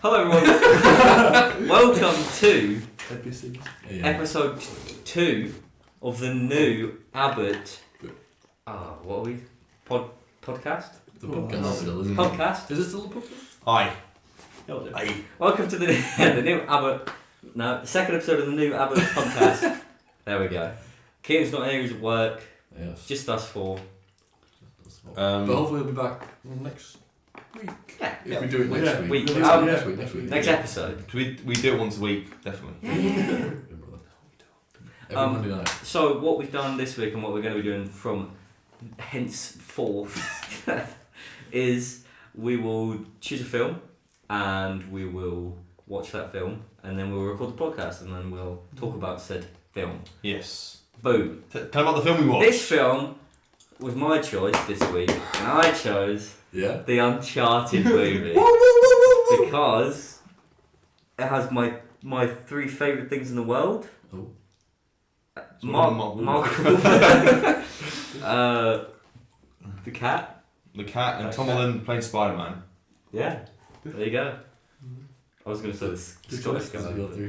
Hello everyone. Welcome to episode 2 of the new Abbot. What are we? Podcast? The podcast still, isn't it? Podcast? Is it still a podcast? Aye. Welcome to the new Abbot. No, the second episode of the new Abbot podcast. There we go. Kieran's not here, he's at work. Yes. Just us four. But hopefully we'll be back next week. Yeah. If we do it next week. Next week. Next Yeah. episode. We do it once a week, definitely. Every Monday night. So what we've done this week and what we're going to be doing from henceforth is we will choose a film and we will watch that film and then we'll record the podcast and then we'll talk about said film. Yes. Boom. Tell about the film we watched. This film was my choice this week and I chose the Uncharted movie because it has my 3 favourite things in the world. Oh. Mark the cat. The cat and Tom Holland playing Spider-Man. Yeah, there you go. I was going to say the Scottish guy.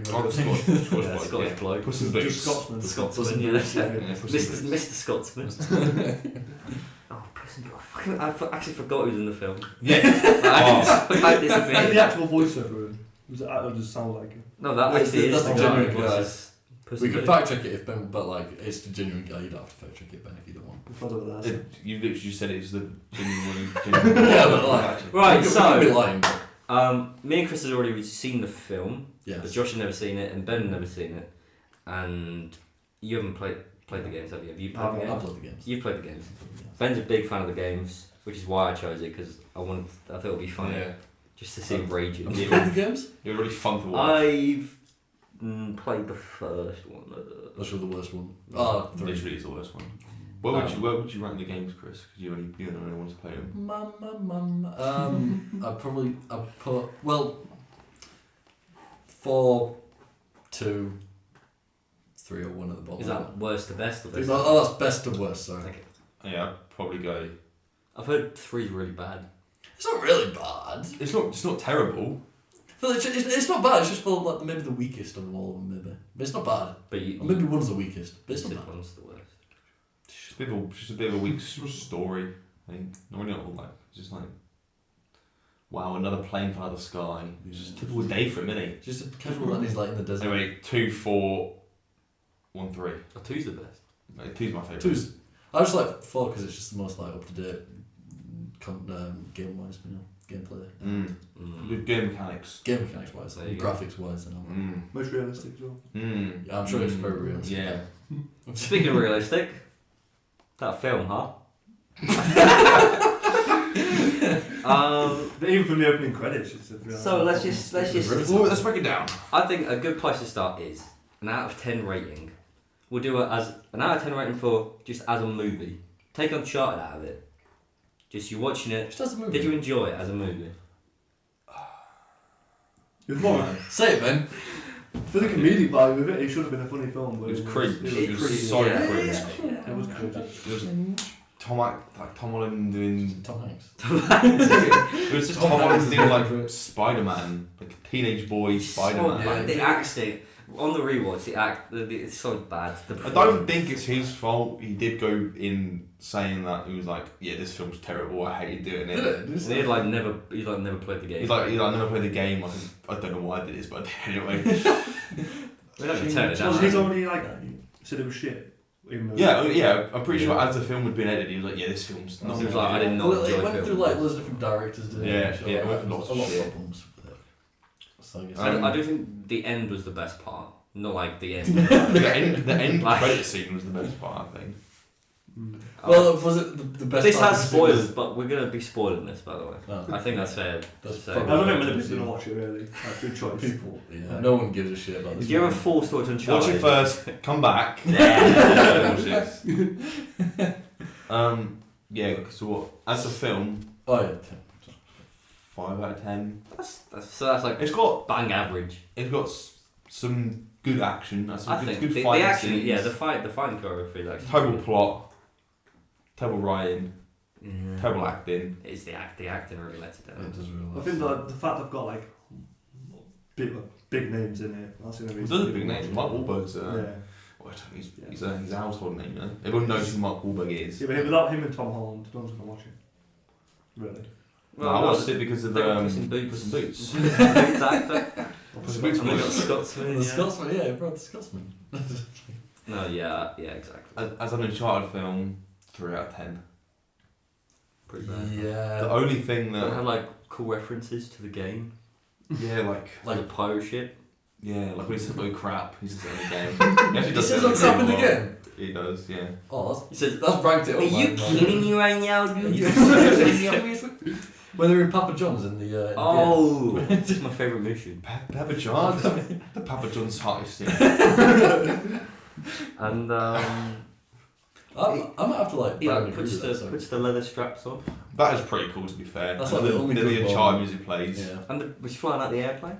Scottish bloke. Puss in Boots. Scotsman, yeah. Mr. Scotsman. Oh, Puss in Boots. I actually forgot he was in the film. Yeah. I disappeared. And the actual voiceover, was it actor just sound like it? No, that That's actually the is the genuine guy. guy. We can fact check it if Ben, but like it's the genuine guy. You don't have to fact check it, Ben, if you don't want. You literally just said it's the genuine. Yeah, but like Right, we so could be lying, but me and Chris has already seen the film, yes. but Josh has never seen it and Ben has never seen it, and you haven't played the games, have you? Have you played the games? I've played the games. You've played the games. Ben's a big fan of the games, which is why I chose it because I thought it would be funny just to see him rage. Have you played the games? They're really fun to watch. I've played the first one. That's the worst one. Literally is the worst one. Where would you rank the games, Chris? Because you're the only one to play them. I put 4, 2, 3 or 1 at the bottom. Is that worst to best or best? Oh, that's best to worst. Sorry. Okay. Yeah, I'd probably go. I've heard 3's really bad. It's not really bad. It's not terrible. It's not bad. It's just for like maybe the weakest of all of them, maybe. But it's not bad. But or maybe one's the weakest. But it's not bad. One's the worst. Just a bit of a weak story. I think not really all like just like wow, another plane fell out of the sky. It was just a typical day for him, isn't it? Just a casual that he's like in the desert. Anyway, 2, 4, 1, 3. Oh, 2's the best. 2's my favourite. 2's. I just like 4 because it's just the most like up to date game wise, gameplay. Good game mechanics. Game mechanics wise, and graphics wise, and all. Most realistic as well. Yeah, I'm sure it's very realistic. Yeah. Speaking of realistic, that film, huh? But even from the opening credits, it's a So let's just Let's break it down. I think a good place to start is an out of 10 rating. We'll do it as an out of 10 rating for just as a movie. Take Uncharted out of it. Just you watching it. Just as a movie. Did you enjoy it as a movie? It was more Say it, Ben. for the comedic value of it. It should have been a funny film. But It was cringe. It was cringe. so Yeah. cringe. Yeah, it was cringe. It was Tom Holland doing. Tom Hanks. It was just Tom Tom Holland Hanks doing is like great. Spider-Man, like a teenage boy Spider-Man. So bad. The acting on the rewatch, it's so bad. I don't think it's his fault. He did go in saying that he was like, "Yeah, this film's terrible. I hated doing it." He never played the game. He's like, I never played the game. I don't know why I did this, but I did anyway. We're not gonna turn it down. He's already like said it was shit. Yeah. I'm pretty sure as the film had been edited, he was like, "Yeah, this film's not." He was like, I didn't know. Well, it went through like loads of different directors, didn't it? Yeah, it went through lots of a lot shit. of problems with it. So I guess I do think the end was the best part. Not like the end. the end credit scene was the best part, I think. Well, was it the best? This part has of the series? spoilers, but we're gonna be spoiling this, by the way. Oh. I think that's fair. That's to say. I don't think many people gonna watch it really. That's a good choice. People, yeah. No one gives a shit about this. If you're a forced to watch Uncharted, Watch it first. Come back. Yeah. Yeah. So what? As a film, Oh yeah. 5 out of 10. That's like It's got bang average. some good action. Some I good, think good the fighting action, scenes. yeah, the fighting choreography, like Terrible plot. Terrible writing. Yeah. Terrible acting. It's the acting really lets it down. It does really. I think the fact I've got like big names in it. That's gonna be. There's other big names. Mark Wahlberg's. Yeah. He's a household name, you know. Everyone knows who Mark Wahlberg is. Yeah, but without him and Tom Holland, no one's gonna watch it. Really. No, I watched it because of they got Puss in Boots. Puss in Boots. Exactly. Puss in Boots And they got was- Scotsman. The Yeah. Scotsman, yeah, bro, the Scotsman. No, yeah, exactly. As an Uncharted film, 3 out of 10. Pretty bad. Yeah. The only thing They had that, like cool references to the game, yeah, like like the pirate ship. when he says "oh crap," he says it in the game. He actually He does says it "oh crap" in the game. game. He does, yeah. Oh, He says, that's ranked it up. "Are you man. kidding me right now, Are dude?" you- When they were in Papa John's in the. In Oh, this is my favourite mission. Papa John's, the Papa John's hottest thing. And I might have to like. he brand like agree with that puts song. the leather straps on, That is pretty cool, to be fair. That's like And the only then good the one. Uncharted music plays. Yeah. and was flying out the airplane.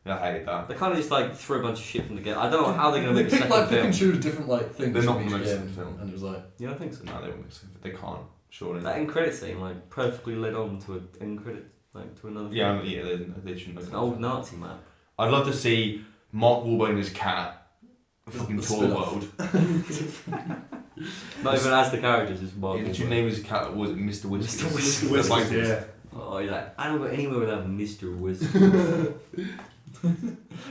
Yeah, I hate that. They kind of just like threw a bunch of shit from the game. I don't know how they're gonna They make a picked second like pick film. and choose different like things. They're not from gonna each make a game, second film. and it was like. You don't think so? No, they won't mix it. They can't. Surely. That end credit scene like perfectly led on to an end credit, like to another. Yeah, film. yeah, they shouldn't. It's an old Nazi map. I'd love to see Mark Wahlberg and his cat fucking The tour the spin-off. world. Not even as the characters, just Mark. Did you Wahlberg. name his cat? Was it Mr. Whiskers? Mr. Whiskers. That's like this. Yeah. Oh, you're like, I don't go anywhere without Mr. Whiskers.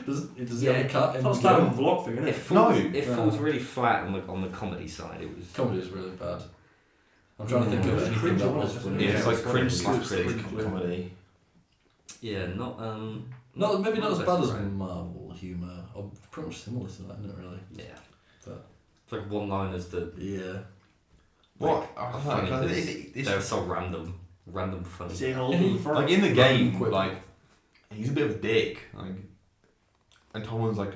Does he have a cat in That was the kind of game? a vlog thing, isn't It it? falls, No. it falls really flat on the comedy side. It was. Comedy is really bad. I'm trying to think of Yeah. anything Cringe that or was not? funny. Yeah, it's like cringe Slapstick. slapstick Cringe. comedy. Yeah, not Maybe not as the bad best as variant. Marvel humour, or pretty much similar to that, isn't it? Really? Yeah. But- It's like one-liners that Yeah. What? are I funny don't know, because it's- they're so random funny. Say hello to the first. like in the game, quick. like he's a bit of a dick. Like, and Tomlin's like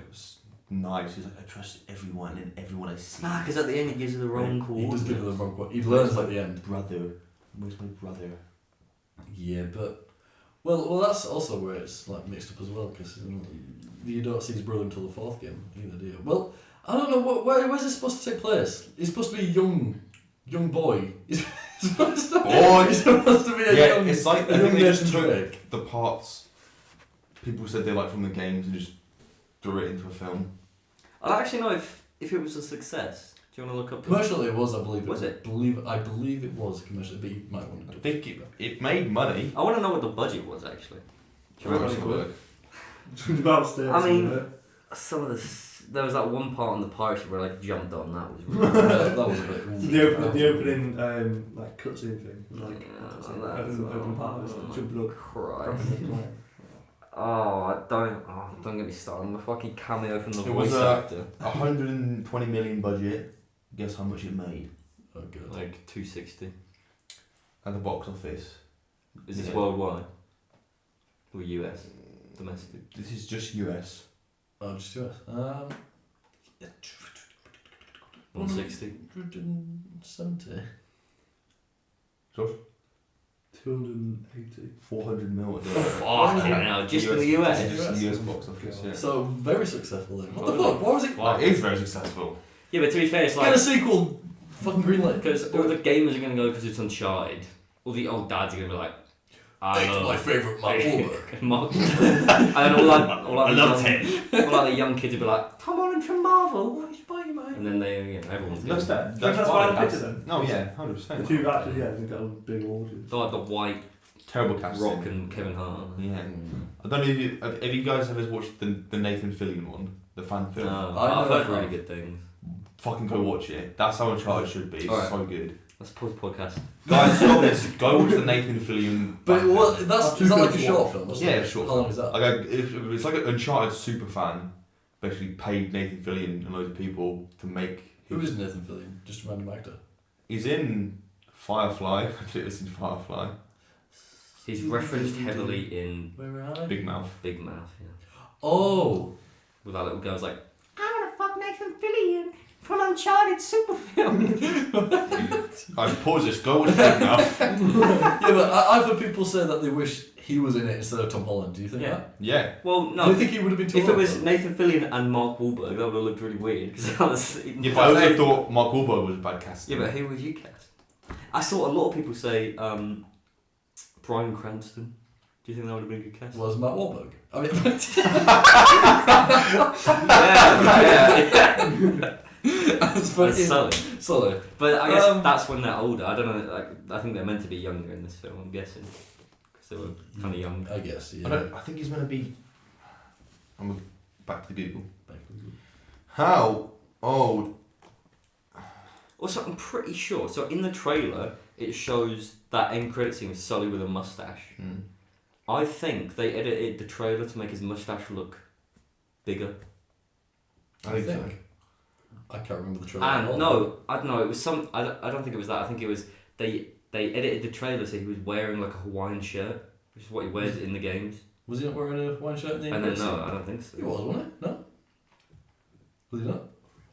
nice. He's like, I trust everyone and everyone I see. Nah, because at the end he gives her the wrong He does give her the coordinates. wrong quote. He learns at the end. Brother, where's my brother? Yeah, but well, that's also where it's like mixed up as well because you don't see his brother until the fourth game either, do you? Well, I don't know where's it supposed to take place. He's supposed to be a young boy. He's supposed to, Boy. He's supposed to be a Yeah, young. it's like a I think young they just Nathan took Drake. the parts people said they liked from the games and just threw it into a film. I don't actually know if it was a success. Do you want to look up? Commercially, it was. I believe. Was it? I believe it was commercially, but you might want I to. think it made money. I want to know what the budget was actually. Do you remember Really how it It's about stairs. I mean- isn't it? Some of there was that one part on the pirate ship where I like jumped on. That was really That was a bit. The opening like cutscene thing. Like Yeah, open part, oh jumping up. Christ. Like, Don't get me started. I'm a fucking cameo from the It was voice actor. 120 million budget. Guess how much it made Oh, good. Like 260. at the box office? Is this Yeah. worldwide? Or US? Domestic? This is just US. Oh, just US. 160? 170. 280. 400 mil. Fucking hell, just in the US? Just the US box office, yeah. So very successful then. What the Holy fuck? What was it? fuck. It is very successful. Yeah, but to be fair, it's Get like... a sequel. Fucking greenlit. Because all the gamers are going to go because it's Uncharted. All the old dads are going to be like, I It's my love... favourite Mark Wahlberg. Mark. And then all I the loved young, it. all the young kids will be like, Tom Holland from Marvel, what is Spider-Man? And then everyone's That's gonna- that. That's why I picked it then. No, yeah, The 100%. two actors, yeah, they got a big audience. They're like the white Terrible casting. Rock and Kevin Hart. Yeah. I don't know if you have you guys ever watched the Nathan Fillion one, the fan film. No, I I've know heard that. really good things. Fucking go watch it. That's how Uncharted should be. It's Alright. so good. Let's pause the podcast. Guys, stop this. Go watch the Nathan Fillion. But fan what? film. Is that like a short film? Or something? Yeah, short How long is that? Like it's like an Uncharted super fan. Basically paid Nathan Fillion and loads of people to make. Who is Nathan Fillion? Just a random actor. He's in Firefly. I think it's in Firefly. He's referenced heavily in Where are I? Big Mouth. Big Mouth, yeah. Oh. With that little girl's like, I wanna fuck Nathan Fillion from Uncharted super film. Guys, pause this. Go watch Big Mouth. Yeah, but I've heard people say that they wish he was in it instead of Tom Holland. Do you think Yeah. that? Yeah. Well, Do no. you think he would have been too If it old, was though? Nathan Fillion and Mark Wahlberg, that would have looked really weird. Because that was. Yeah, but I also thought Mark Wahlberg was a bad casting. Yeah, but who would you cast? I saw a lot of people say Bryan Cranston. Do you think that would have been a good cast? Was Matt Wahlberg? I mean, yeah. that's That's Sully. Sully. But I guess that's when they're older. I don't know. Like, I think they're meant to be younger in this film. I'm guessing because they were kind of young. I guess. Yeah. I think he's meant to be. I'm back to Google. How old? Also, I'm pretty sure. So in the trailer, it shows that end credit scene with Sully with a mustache. Hmm. I think they edited the trailer to make his mustache look bigger. I think so. I can't remember the trailer. And no, I don't know. It was some. I don't think it was that. I think it was they edited the trailer so he was wearing like a Hawaiian shirt, which is what he wears in the games. Was he not wearing a Hawaiian shirt in the And then no, I don't think so. He was, wasn't he? No. Was he not?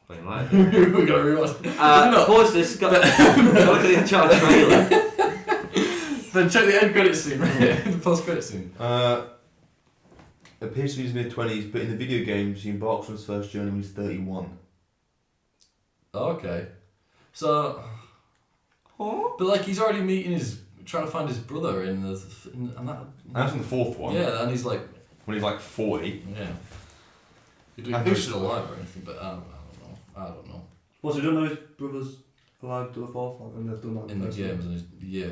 Well, you might. We gotta rewatch. Pause this. Go look at the Uncharted trailer. Then check the end credit scene, right? The post credit scene. Appears to be his mid-20s, but in the video games, he embarks on his first journey when he's 31. Okay. So. But like he's already trying to find his brother in the. And That's in the fourth one. Yeah, and he's like. When he's like 40. Yeah. You don't I know think he's so. still alive or anything, but I don't know. Well, so you don't know his brother's alive to the fourth one, and they've done that In the first games, one. and yeah.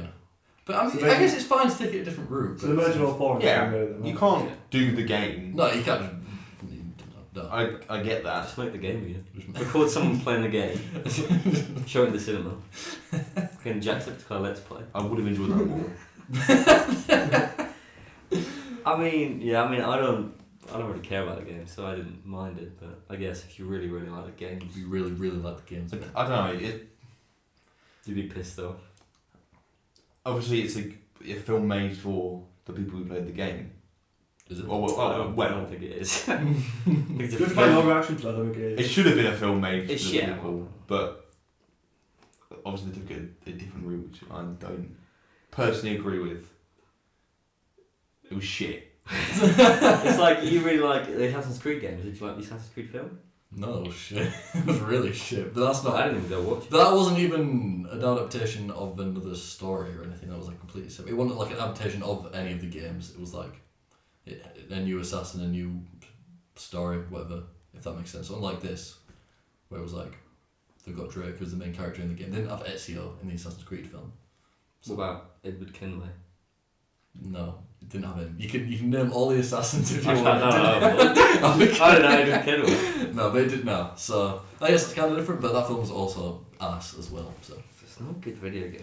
But I mean, So I guess it's fine to take it a different route. So the merge of all four. is Yeah, the same way then, you right? can't do the game. No, you can't. No. I get that. Just make the game again. Record someone playing the game. Show it in the cinema. Again, Jacksepticeye Let's Play. I would have enjoyed that more. I mean, I don't really care about the game, so I didn't mind it. But I guess if you really, really like the games, You really, really like the games. I don't know. you'd be pissed off. Obviously, it's a film made for the people who played the game. Is it? I Well, don't think it is. I think it's a Good find film. your reaction to that, I think it it is. should have been a film made for It's the yeah. people, but obviously they took a different route, which I don't personally agree with. It was shit. It's like you really like the Assassin's Creed games. Did you like the Assassin's Creed film? No, it was shit. It was really shit. But that's I not. didn't even go watch it. But that wasn't even an adaptation of another story or anything. That was like completely separate. It wasn't like an adaptation of any of the games. It was like a new assassin, a new story, whatever. If that makes sense. Unlike this, where it was like they've got Drake who's the main character in the game. They didn't have Ezio in the Assassin's Creed film. What about Edward Kenway? No, it didn't have him. You can name all the assassins if you I want. don't know Edward Kenway. No, they did not. So I guess it's kind of different, but that film's also ass as well. So It's not a good video game.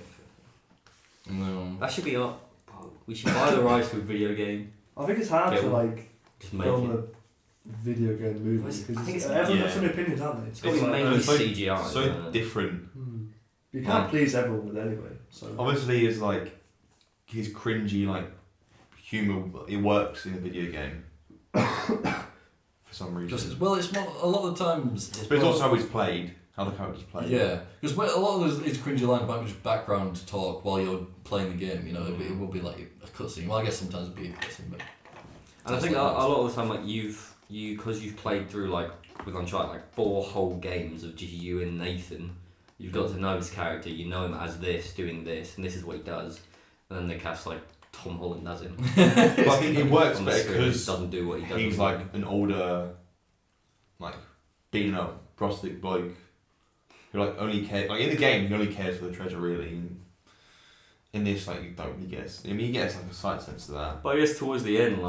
no. That should be up. We should buy the rights to a video game. I think it's hard Yeah, to well, like Just make film it. a video game movie Well, it's- because I think it's- everyone yeah. has so many opinions, haven't they? It's got to It's be like- mainly it's like CGI. So isn't it? different. You can't Like- please everyone with it anyway. So Obviously, it's like his cringy humour. It works in a video game for some reason. It's more, a lot of the times. But it's also how he's played, how the character's played. Yeah, because a lot of it's cringy lines about just background talk while you're playing the game. You know, it will be like a cutscene. Well, I guess sometimes it'd be a cutscene, but. And I think a lot of the time, like because you've played through like with Uncharted, like 4 whole games of just you and Nathan. You've got to know his character. You know him as this, doing this, and this is what he does. And then they cast like Tom Holland as him. But I think it works On the better screen, he because doesn't do what he does. he's like an older, beaten up prosthetic bloke who only cares. Like in the game, he only cares for the treasure really. And in this, you don't really guess. I mean, he gets a slight sense of that. But I guess towards the end,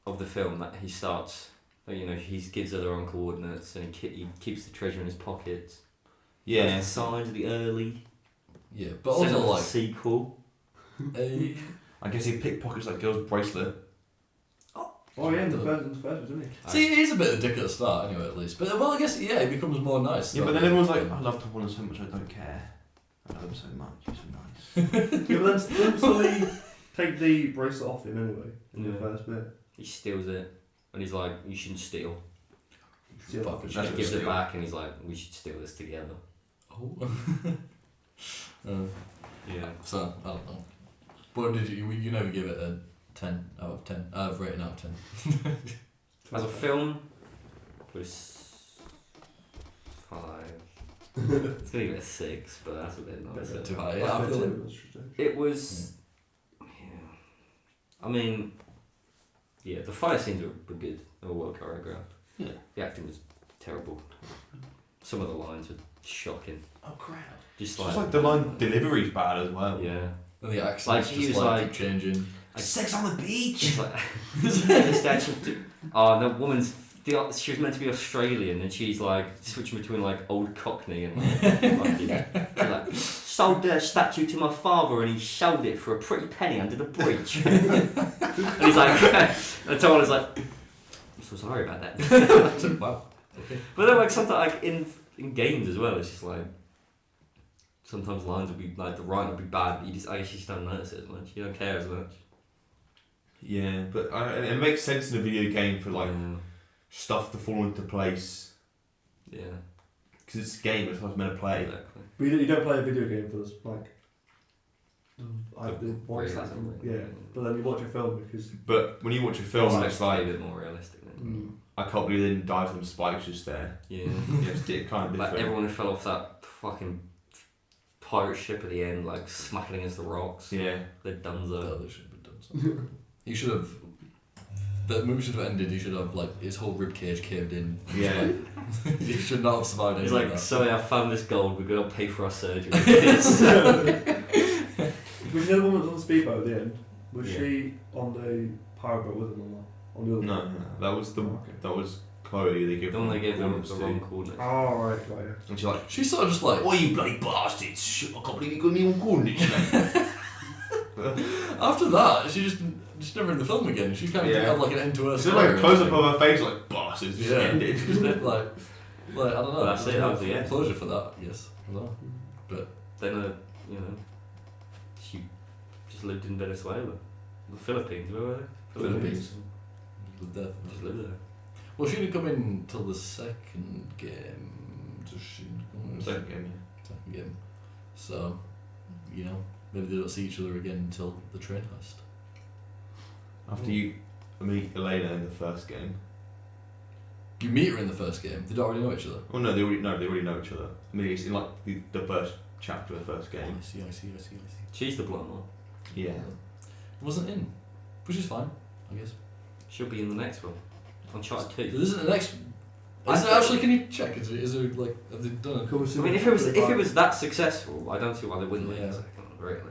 of the film, that he starts. He gives her the wrong coordinates, and he keeps the treasure in his pockets. Yeah. The signs of the early. Yeah, but Set up also the sequel. I guess he pickpockets that girl's bracelet. oh yeah, in the first one, didn't he? See, he's a bit of a dick at the start, anyway, at least. But I guess it becomes more nice. Yeah, but then everyone's like, I love Tom Holland so much, I don't care. I love him so much, he's so nice. Yeah, but then Sully take the bracelet off him anyway in the Yeah. first bit. He steals it, and he's like, "You shouldn't steal." Yeah, Fuck That's She what gives it steal. back, and he's like, "We should steal this together." Oh. Yeah. So I don't know. But did you never give it a 10 out of 10? Rating out of 10. As a film, it was 5. It's gonna give it a 6, but that's a bit nice. Bit too high. Yeah, I feel like It was. Yeah. I mean, Yeah, the fight scenes were good. They were well choreographed. Yeah. The acting was terrible. Some of the lines were shocking. Oh crap. Just It's like the line delivery's bad as well. yeah. And the accents Like, he just was like like- keep changing. Sex on the beach. It's like this actual the woman's she was meant to be Australian and she's like switching between like old Cockney and like fucking, she's like sold the statue to my father and he sold it for a pretty penny under the bridge. And he's like and someone was like I'm so sorry about that. Wow. Okay. But then like sometimes like in games as well it's just like sometimes lines will be like the writing will be bad but I guess you just don't notice it as much. You don't care as much. Yeah, but it makes sense in a video game for like Yeah. stuff to fall into place Yeah. because it's a game. It's what it's meant to play. Exactly. But you don't play a video game for this, like. The voice Realism, acting, really. yeah. But then you watch a film because. But when you watch a film, and it's a like bit more realistic. Then. I can't believe they didn't die from spikes just there. Yeah. Yeah, it's kind of Like different. everyone who fell off that fucking pirate ship at the end, like smacking against the rocks. Yeah. They're donezo. No, they should have done something. He should have. The movie should have ended. He should have like his whole rib cage caved in. Yeah. He should not have survived. He's any of like, that. sorry, I found this gold. We're gonna pay for our surgery. Was the other woman that was on the speedboat at the end? Was Yeah. she on the pirate boat with them or not? On the other No, one? that was Okay. that was Chloe. They gave the one they gave them coordinates the to. wrong coordinates. Oh, right, got you. And she's like, She's sort of just like "Oh, you bloody bastards! I can't believe you got me on coordinates." mate." after that she's never in the film again. She kind of Yeah. had like an end to her. It's just like a close up of her face, like bastards. Just Yeah. ended. Isn't it? Like I don't know. Well, that's it, There's that no was the end. closure for that. I guess. I don't know. Then, you know, she just lived in Venezuela, the Philippines. Where were they? Philippines. With death. Just lived there. Well, she didn't come in till the second game. Does she? Second game, Second game. So, you know, maybe they don't see each other again until the train heist. After you meet Elena in the first game. You meet her in the first game. They don't already know each other. Oh no, they already know each other. I mean, it's in like the first chapter of the first Oh, game. I see. She's the blonde one. Yeah. Wasn't in, which is fine, I guess. She'll be in the next one. Uncharted 2. So this is the next. I Is it think- actually? Can you check? Is there like have they done it? I mean, if it was that successful, I don't see why they wouldn't make Yeah. a second one, really.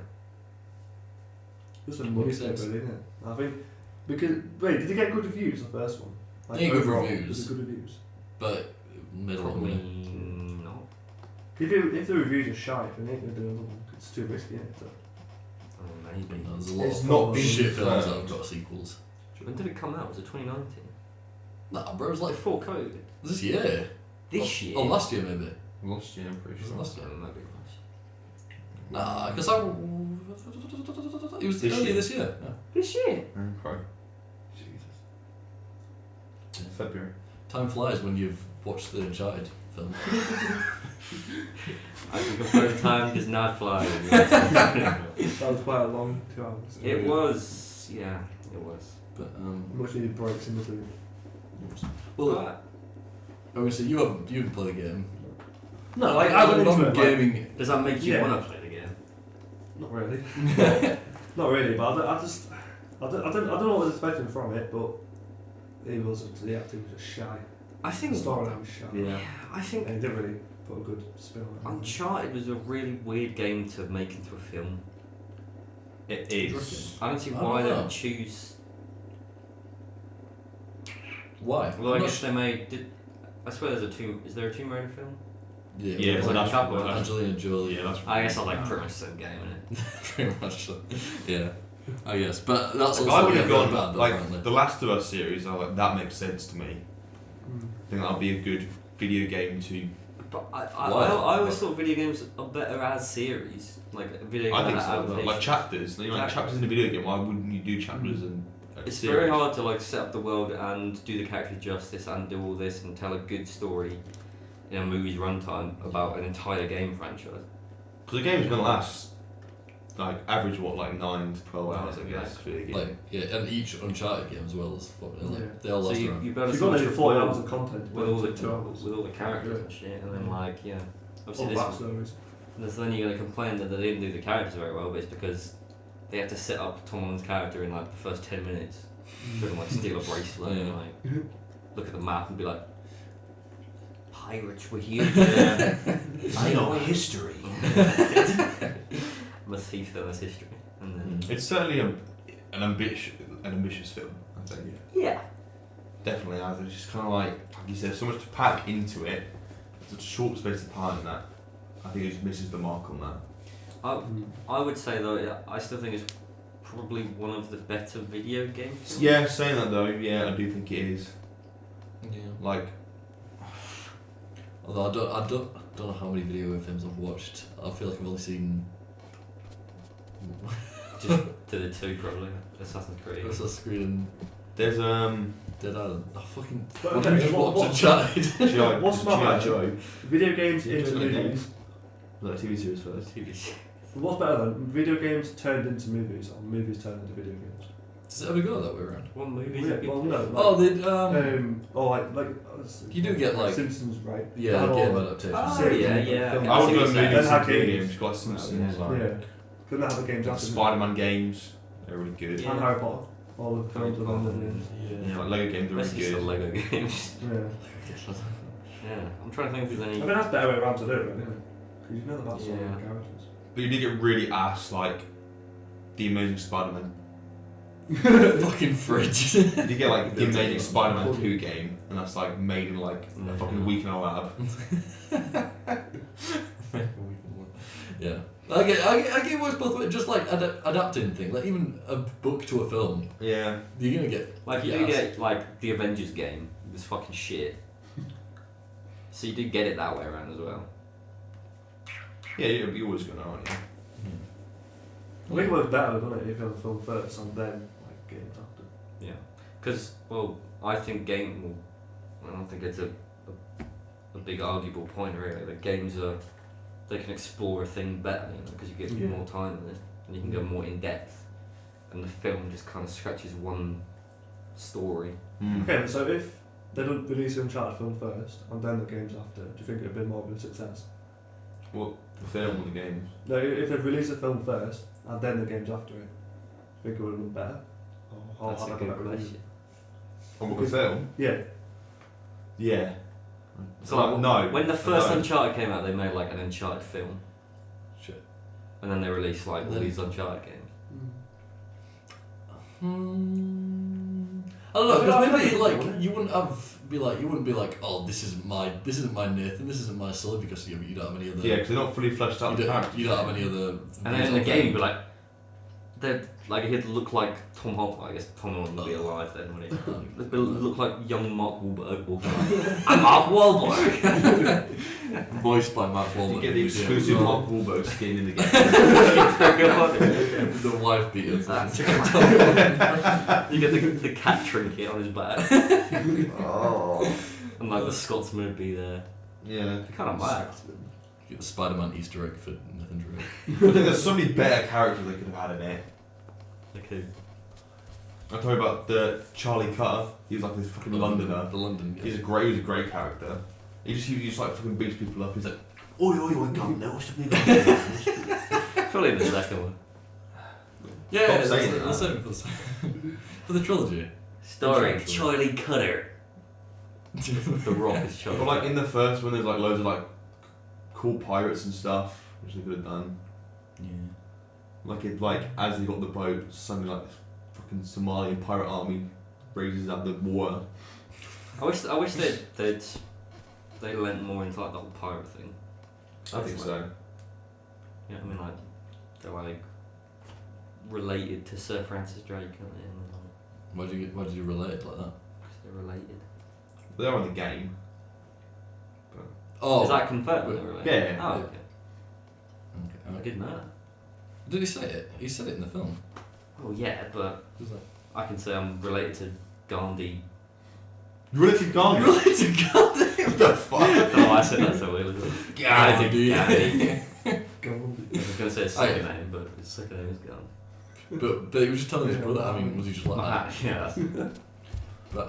This is a money Makes saver, sense. isn't it? I think. Because. Wait, did it get good reviews, the first one? Yeah, good overall, reviews. was it good reviews? But middle. Probably Probably. not. If the reviews are shite, then they ain't gonna do another one. It's too risky, isn't it? Maybe. There's a lot It's of not been shit films that confirmed. have got sequels. When did it come out? Was it 2019? Nah, bro, it was like Before COVID. this year. This year? Oh, last year maybe. Last year, I'm pretty Was it sure. last year? Maybe it was. Nah, because it was This earlier year. this year. Yeah. This year? Okay. Jesus. February. Time flies when you've watched the Uncharted film. I think the first time does not fly. That was quite a long 2 hours. It was, yeah, it was. But Much needed breaks in between. well, But obviously you didn't play the game. No, like I went into it. Like, gaming. does that make you Yeah. want to play the game? not really. Not really, but I don't know what I was expecting from it, but the acting was just shy. I The think. storyline was shy. Yeah. I think And it didn't really put a good spin on it. Uncharted was a really weird game to make into a film. It is. I don't see I why don't they know. would choose. Why? Well, I I'm guess not they made. I swear there's a Tomb. Is there a Tomb Raider film? Yeah, Yeah, It's well, like that's a couple, that's- Angelina Jolie. Yeah, that's. I guess I like pretty much the same game, innit? Pretty much. So. Yeah. I guess, but that's Like, also I would yeah, have really gone bad, though, like apparently. the Last of Us series. I like that makes sense to me. Mm. I think that'll be a good video game to. But Why? I always thought video games are better as series. Like a video game I think so. adaptation. Like chapters. You know, like Exactly. chapters in a video game. Why wouldn't you do chapters in a It's series? very hard to like set up the world and do the character justice and do all this and tell a good story in a movie's runtime about an entire game franchise. Because the game's gonna last like average like 9 to 12 hours, I Yeah, guess. For the game. Like yeah, and each Uncharted game as well is fucking like Yeah. they all So last you around. better You've got sort nearly of 40 world hours of content with all the 2 hours. with all the characters and shit, and then like yeah, All obviously this. backstories. So then you're gonna complain that they didn't do the characters very well, but it's because they had to set up Tom Holland's character in like the first 10 minutes Couldn't like steal a bracelet and like look at the map and be like, pirates were here. I know history. I'm a thief that knows history. And then It's certainly an ambitious film, I think. yeah. Definitely has. It's just kind of like you said, so much to pack into it. Such a short space of time that I think it just misses the mark on that. I would say though, I still think it's probably one of the better video games. Yeah, saying that though, yeah, I do think it is. Yeah. Like, Although I don't know how many video films I've watched. I feel like I've only seen. Just to the two probably. Assassin's Creed. Assassin's Creed and there's Dead Island. I fucking. But What okay, did we just watch? Uncharted. What's G.I. better? Joe. Video games G.I. into Joe movies. No, TV series first. What's better then? Video games turned into movies, or movies turned into video games? Does it ever go that way around? What movies? Yeah, have you well, played? no. Like, Oh, they or like You do get, like- Simpsons, right? yeah, That game whole- adaptations. Oh, series yeah, and yeah. film. Okay. I would go Then movies have and video games. games. Got Simpsons, Yeah. like Yeah. Couldn't have the games the after. Spider-Man games. They're really good. Yeah. And Harry Potter. All the films Harry of Potter. them. Yeah, like Lego games are Especially really the good. Lego games. Yeah. Yeah. I'm trying to think if there's I any. mean, that's a better way around to do it, really, isn't it? Because you know the backstory of Yeah. the characters. But you did get really ass like the Amazing Spider-Man. Fucking fridge. You did get like the Amazing Spider-Man 2 game, and that's like made in like a Yeah. fucking week in a lab. Yeah. I get worse both ways. Just like adapting things, like even a book to a film, Yeah. you're gonna get Like you yes. do get like the Avengers game. It was fucking shit. So you do get it that way around as well. Yeah, you're always gonna, aren't you? I think it works better, doesn't it, if you have a film first and then like games after. Yeah. Because I think game. Well, I don't think it's a big arguable point really. The games they can explore a thing better, because you get Yeah. more time in it and you can go more in depth. And the film just kind of scratches one story. Mm. Okay, so if they don't release the Uncharted film first and then the games after, do you think it'd be more of a success? Well, the film or the games? No, if they release the film first and then the games after it, do you think it would have been better? Or That's a have good better release? question. Oh, what, the film? Yeah. Yeah. So like, no. when the first No. Uncharted came out, they made like an Uncharted film, shit. and then they released like all Then- these Uncharted games. I don't know, I because feel maybe like- like you wouldn't be like, oh, this isn't my Nathan, this isn't my Sully, because you don't have any other. Yeah, because they're not fully fleshed out. You the don't, characters. you don't have any other. And then in the game, you'd be like, they'd like he'd look like Tom Holland. I guess Tom Holland would be alive then, wouldn't he? He'd look like young Mark Wahlberg walking around. I'm Mark Wahlberg. Voiced by Mark You Wahlberg. get the exclusive Mark Wahlberg skin in the game. The wife beater. You get the cat trinket on his back, Oh. and like the Scotsman would be there. Yeah. Kind of mad. You get the Spider-Man Easter egg for Nathan Drake. I think there's so many better characters they could have had in it. Like who? I'm talking about the Charlie Cutter. He's like this fucking Londoner. The London. He's a great character. He just like fucking beats people up. He's like, oi, come now, what's the big Probably the second one. Yeah, Stop that's saying the that. same for the trilogy. Starring Sure. Charlie Cutter. The Rock is Charlie. But like in the first one, there's like loads of like cool pirates and stuff, which they could have done. Yeah. Like as they got the boat, suddenly like this fucking Somalian pirate army raises out the water. I wish they'd lent more into like the whole pirate thing. I think so. Yeah, I mean like they're like related to Sir Francis Drake, aren't they? Why did you relate it like that? Because they're related. They're on the game. Oh, Is that confirmed? They're related? Yeah. Oh, okay. I okay. didn't know that. Did he say it? He said it in the film. Oh yeah, but Was that? I can say I'm related to Gandhi. You really think Gandhi? Related to Gandhi? What the fuck? I don't know why I said that so weird. Gandhi. Gandhi. I Go on. was going to say his second name, but his second name is Gandhi. But he was just telling his brother. I mean, was he just like that? Yeah. But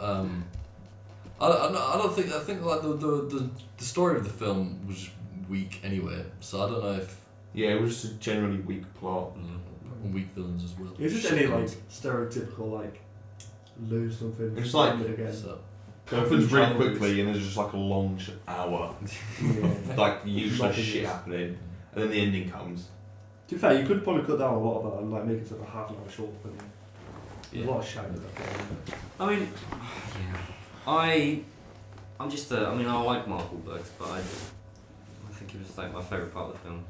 I don't think. I think like the story of the film was just weak anyway. So I don't know if Yeah, it was just a generally weak plot. Mm. weak villains as well. Is just any like stereotypical like lose something. It's like- find it again. So, It opens really quickly and there's just like a long hour, Yeah. like useless Nothing shit is. happening, and then the ending comes. To be fair, you could probably cut down a lot of that and like make it sort of half an hour short. But there's a lot of shite with that game. I mean, yeah. I'm just I mean, I like Mark Wahlberg, but I think he was like my favourite part of the film.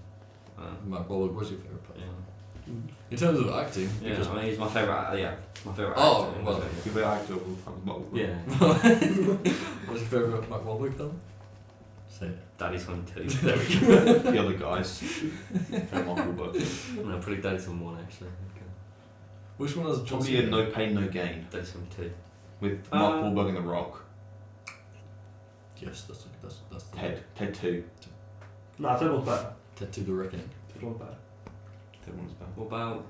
Mark Wahlberg was your favourite part? Yeah. In terms of acting? Yeah, because- I mean, he's my favourite. Yeah, my favourite. Oh, actor in well, the film. Good actor of all time, Mark Wahlberg. Yeah. What's your favourite Mark Wahlberg film? Say it. Daddy's Home 2. There we go. The other guys. And Mark Wahlberg. No, probably Daddy's Home 1 actually. Okay. Which one has John Probably a Cena? No Pain No Gain Daddy's Home 2. with Mark Wahlberg and The Rock. Yes, that's the Ted 2. Nah, Ted one's better. Ted to the Reckoning. Ted one's better. Ted 1's better. What about?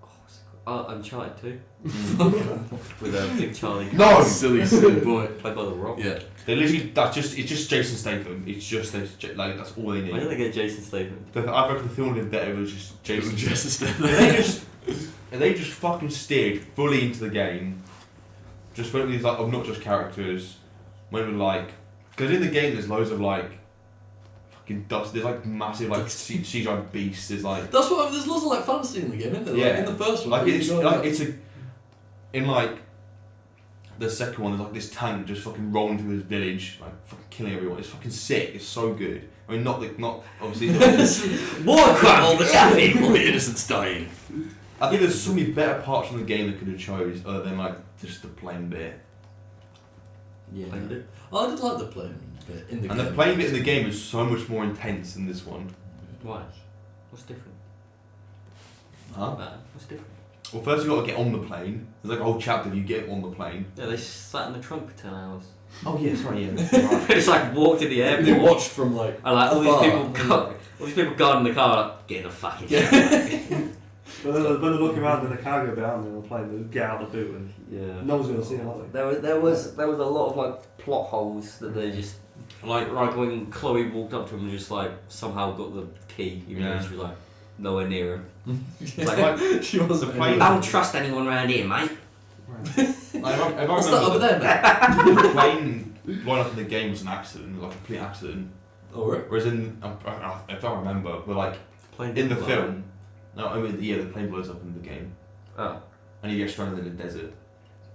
Oh, what's it called? Uncharted 2 with a big Charlie. No! silly boy. Played by The Rock. Yeah. They literally, it's just Jason Statham. It's just, like, that's all they Why did need. they get Jason Statham? I reckon the film would have been better if it was just Jason Statham. If they just fucking steered fully into the game, just went with these like obnoxious characters, went with like, because in the game there's loads of like fucking dust. There's like massive like CGI beasts. There's like That's what. There's lots of like fantasy in the game, isn't there? Yeah. Like, in the first one. like you it's go like it's a in like the second one. There's like this tank just fucking rolling through this village, like fucking killing everyone. It's fucking sick. It's so good. I mean, not obviously. Warcraft! All the traffic! all the innocents dying. I think there's so many better parts from the game that could have chose other than like just the plane bit. Yeah. Played it. Oh, I did like the plane bit in the And game. the plane bit in the game is so much more intense than this one. Why? What's different? Huh? What's different? Well, first you got to get on the plane. There's like a whole chapter of you get on the plane. Yeah, they sat in the trunk for 10 hours. Oh yeah, sorry, yeah. That's right. They just like walked in the airport. They watched from like. And like all afar. these people guarding the car, like, get in the fucking Yeah. shit. But then when they're looking around in the cargo bit, aren't they, on the plane, they get out of the boot and Yeah. no one's going to see them, are they? There was a lot of like plot holes that they just like when Chloe walked up to him and just like somehow got the key, even though Yeah. she was like nowhere near him. Like, she wasn't. the plane- I don't trust anyone around here, mate. Like, if I What's that over remember, there, mate? the plane blowing up in the game was an accident, like a complete accident. Oh, right. Whereas in, if I remember, but like in the film, no, I mean yeah, the plane blows up in the game, Oh. and you get stranded in the desert.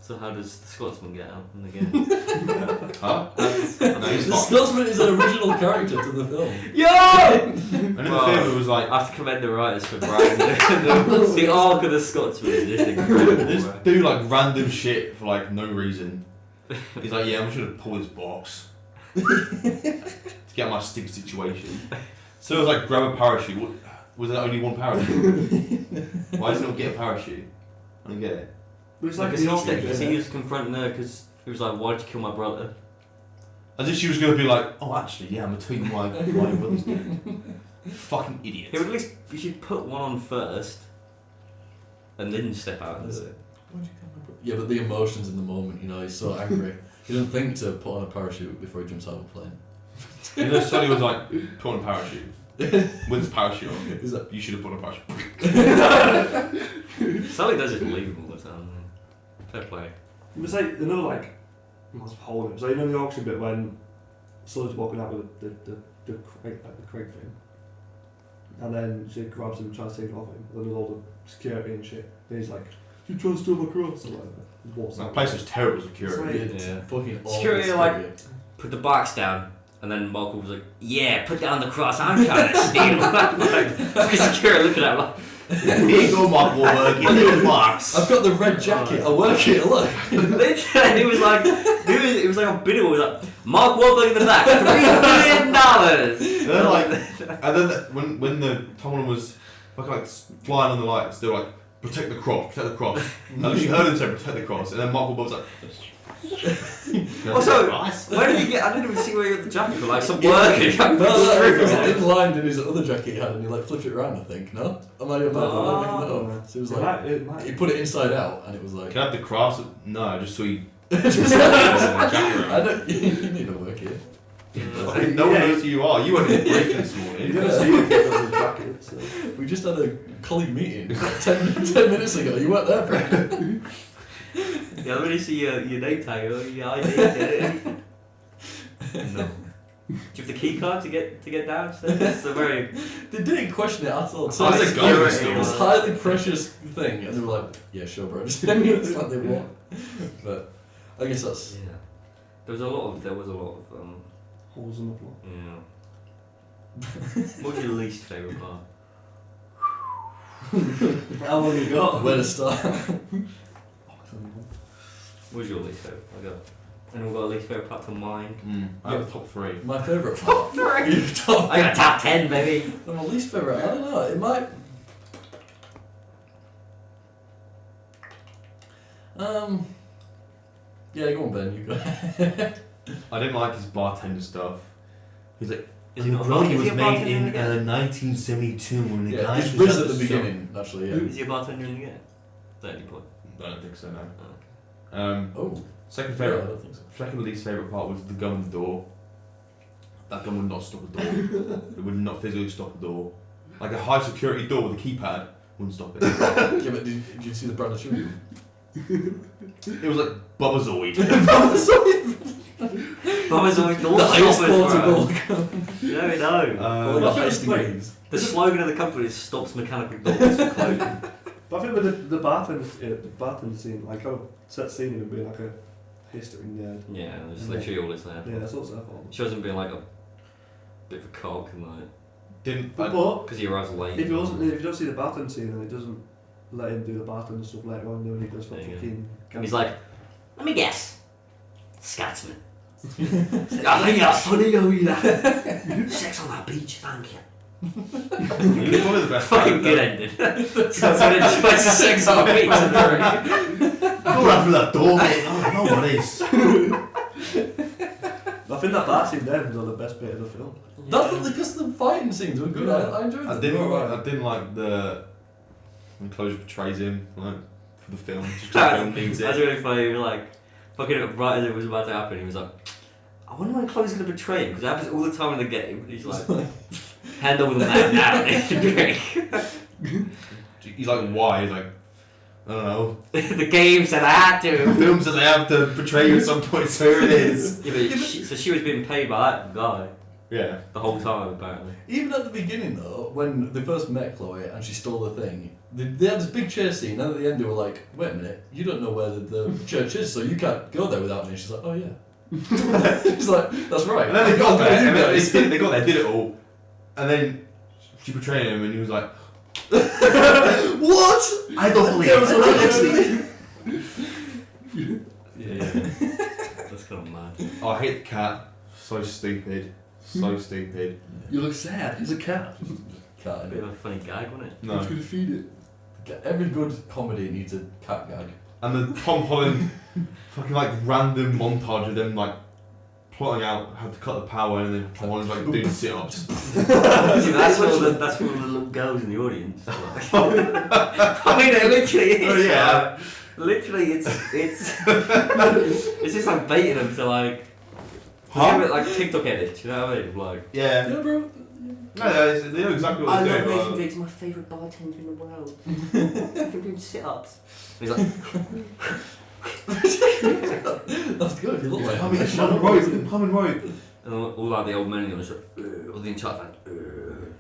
So how does the Scotsman get out in the game? Huh? No, he's The not. Scotsman is an original character to the film. Yo! And in the Well, film, it was like I have to commend the writers for writing the arc of the Scotsman is just incredible. they bro. just do like random shit for like no reason. He's like, yeah, I'm just gonna pull this box to get out my stick situation. So it was like, grab a parachute. What, was there only one parachute? Why does it not get a parachute? I don't get it. But it's Like, like because he was confronting her because he was like, why'd you kill my brother? As if she was gonna be like, oh, actually, yeah, I'm gonna tell you why your brother's dead. Fucking idiot. He would at least you should put one on first and then step out and do it. Yeah, but the emotions in the moment, you know, he's so angry. He doesn't think to put on a parachute before he jumps out of a plane. You know, Sonny was like, put on a parachute. With his parachute on. Is that? You should have put on a parachute. Sally does it believable all the time. Fair play. It was like another like must hold it. So you know the auction bit when Sully's walking out with the crate, like the crate thing, and then she grabs him and tries to take it off him. And then with all the security and shit, and he's like, "You trying to steal my cross?" Or whatever. He walks That out. place was terrible security. It's Yeah. Fucking awful. Security, like- Put the box down. And then Michael was like, yeah, put down the cross, I'm trying to steal. Like, security looking at him like, Here you go, Mark Wahlberg, here's a little box. I've got the red jacket. I work here. Look. literally, he was like, it was like a bid. It was like, Mark Wahlberg in the back, $3 billion. And then like, and then when the Tomlin was like flying on the lights, they were like, protect the cross. And she heard him say, protect the cross. And then Mark Wahlberg was like, Also, where did he get? I didn't even see where he got the jacket from. Like some worker. No, that was in line in his other jacket he had, and he like flipped it around. I think. No, am I making that up? So it was like it might. he put it inside out, and it was like. can I have the cross? No, I just saw you. I don't. You need to work here. No one knows who you are. You weren't in the brief this You morning. didn't see him because of the jacket. it. So. We just had a colleague meeting 10 minutes ago. You weren't there, Brandon. Yeah, let me see your name tag or your ID. No. Do you have the key card to get downstairs? It's a very... They didn't question it at all. So High it's security. this highly precious thing, and they were like, "Yeah, sure, bro." Just it's like they want. But I guess that's Yeah. There was a lot of Holes in the floor. yeah. What was your least favourite part? How long you got? where to start. What was your least favourite? I got. Anyone got a least favourite part to mine? I have a top 3. My favourite part. I got a top 10, baby. My least favourite. I don't know. It might. Yeah, go on, Ben. You go. I didn't like his bartender stuff. He's like, Is he not Brody is he was a made bartender in the game? 1972 when the guy It's was Riz at the shop. beginning, actually. Yeah. Is he a bartender in the game? At any point. I don't think so, no. Oh, Oh. Second Yeah, I favourite, don't think so. second least favourite part was the gun on the door. That gun would not stop a door. It would not physically stop a door. Like a high security door with a keypad wouldn't stop it. Yeah, but did you see the Brandon Shoe? It was like Bubbazoid. Mama's always door The highest stoppers, portable bro. gun. No, we know. Well, Uh, the highest wait. games. The slogan of the company is stops mechanical doors from closing. But I think with the bartender scene, like kind of set scene of him being like a history nerd. Yeah, it's literally all it's there. Yeah, that's what's their fault. She wasn't being like a bit of a cock and like didn't. But because he arrives late. if you don't see the bartender scene, then it doesn't let him do the bartender stuff later on. Then he goes for There you go. fucking. And he's like, let me guess, Scotsman. I think that's funny, oh yeah. Sex on that beach, thank you. He was one of the best. Fucking good ending. Scotsman enjoys sex on the beach. Go run through that door, mate. Oh, no, what is? I think that bar scene then was the best bit of the film. That's because the fighting scenes were good. I enjoyed them. I didn't like the when Closure betrays him, like for the film. Just the film needs That's it. really funny. Like, fucking right as it was about to happen, he was like, I wonder when Chloe's gonna betray him because it happens all the time in the game. He's like, hand over the man now. He's like, why? He's like, I don't know. The game said I had The to. film says I have to betray you at some point, so here it is. Yeah, but so she was being paid by that guy Yeah. the whole time apparently. Even at the beginning though, when they first met Chloe and she stole the thing, they had this big chase scene, and at the end they were like, wait a minute, you don't know where the church is, so you can't go there without me. She's like, oh yeah. She's like, that's right. And then they got I'll go there, with you and then guys." they got there, did it all, and then she betrayed him, and he was like, What? I don't believe That was it. Yeah. That's kind of mad. Oh, I hate the cat. So stupid. So stupid. You look sad. He's a cat. Cat, A bit of a funny gag, wasn't it? No. gonna feed it? Every good comedy needs a cat gag. And the Tom Holland fucking like random montage of them like plotting out how to cut the power, and then Tom Holland's like doing sit-ups. See, that's for all the little girls in the audience. I mean, it literally is. Oh, yeah. Literally, it's just like baiting them to like. Huh? Give it like TikTok edits, you know what I mean? Like. Yeah. Yeah, bro. No, they know exactly what they're doing. Biggs, my favourite bartender in the world. I'm doing sit-ups. And he's like, That's good. You look like Coming right, coming right. and all like the old men in the audience, like, all the Uncharted fans,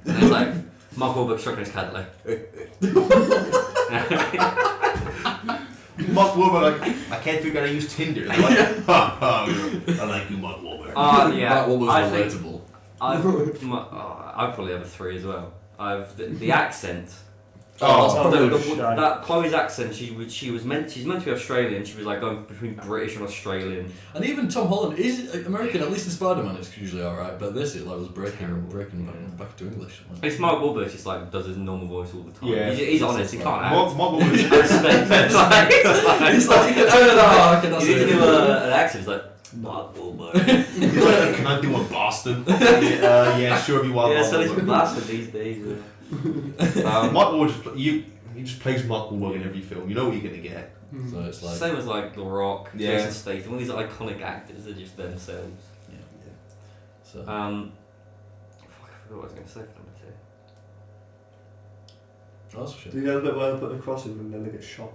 and there's like Mark Wahlberg stroking his cat, like. Mark Wahlberg like, I can't figure out how to use Tinder. They're like, ha ha, I like you, Mark Wahlberg. Yeah, What was I think relatable? I'd probably have a 3 as well. I've the accent. Oh, That Chloe's accent. She's meant to be Australian. She was like going between British and Australian. And even Tom Holland is American. At least in Spider-Man, it's usually all right. But this, it like was breaking back to English. It's Mark Wahlberg. Just like does his normal voice all the time. Yeah. He's honest. He can't act. Mark Wahlberg. He's like, you can You need to do an accent. It's like Mark Wahlberg. He's like, can I do a Boston? Yeah, sure if you want. Yeah, so he's a bastard these days. Mark Wahlberg he just plays Mark Wahlberg in every film. You know what you're gonna get. So it's like Same as like The Rock, Yeah. Jason Statham. All these iconic actors are just themselves. so Fuck, I forgot what I was going to say for number That's shit. Do you know the bit where they put the cross in and then they get shot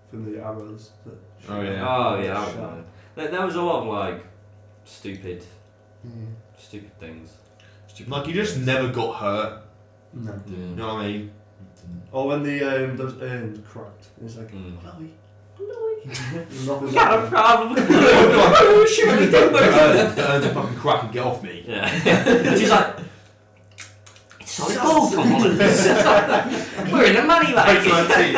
from the arrows? Oh yeah. Oh yeah, that Shot. one. There was a lot of like stupid Mm. things. Like you just never got hurt. No. Yeah. You know what I mean? Or when those urns cracked, and it's like, Mm. Chloe. We got a problem. Surely The don't work. urns are fucking crack and get off me. Yeah. She's like, it's solid gold, Tom Holland. We're in the money, Thanks for mate.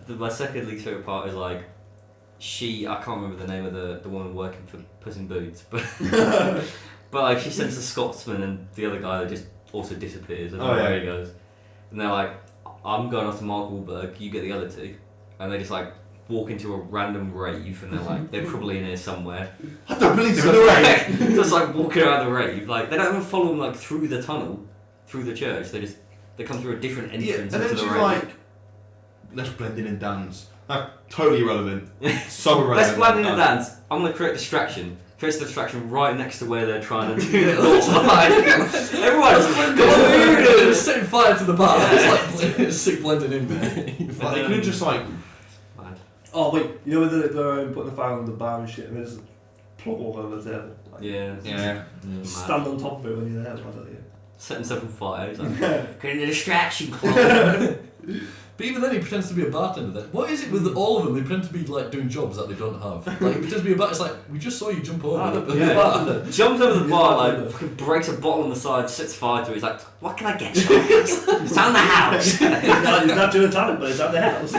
My second least favourite part is like, I can't remember the name of the woman working for Puss in Boots, but like she sends the Scotsman and the other guy that just also disappears. I don't know where he goes. And they're like, I'm going off to Mark Wahlberg, you get the other two. And they just like walk into a random rave and they're like, they're probably in here somewhere. I don't believe So they're in the rave. just like walking around the rave. Like they don't even follow them like through the tunnel, through the church. They come through a different Yeah, and entrance then into she's the rave. like, let's blend in and dance. Like, totally irrelevant. So irrelevant. Let's blend in a dance. I'm gonna create a distraction. Creates the distraction right next to where they're trying to do the door. Everyone's Just setting fire to the bar. It's sick blending in there. Like, they could have just like, Oh wait, you know when they're putting the fire on the bar and shit, and there's plug all over the table. Like, yeah. stand on top of it when you're there, why don't you? Set himself on fire. He's like, creating a distraction, Claude. But even then, he pretends to be a bartender. Then what is it with all of them? They pretend to be like doing jobs that they don't have. Like he pretends to be a bartender. It's like we just saw you jump over. Yeah. Bartender. Jumps over the bar, Yeah. like fucking breaks a bottle on the side, sets fire to it. He's like, what can I get you? It's on the house. He's not doing talent, but it's at the house.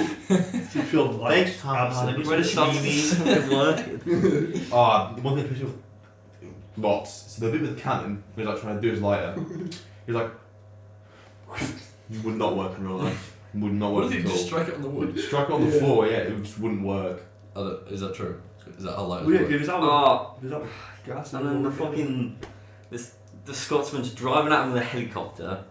It's pure light. Thanks, Tom. Absolutely. Where does stuff fucking work? One thing I picture lots. So the bit with the cannon, he's like trying to do his lighter. He's like, would not work in real life. Would not What work did at he all. just strike it on the wood? Strike it on the Yeah. floor, yeah, it just wouldn't work. Is that true? Is that how light Weird, work? because Oh, gas and then the Scotsman's driving out with a helicopter,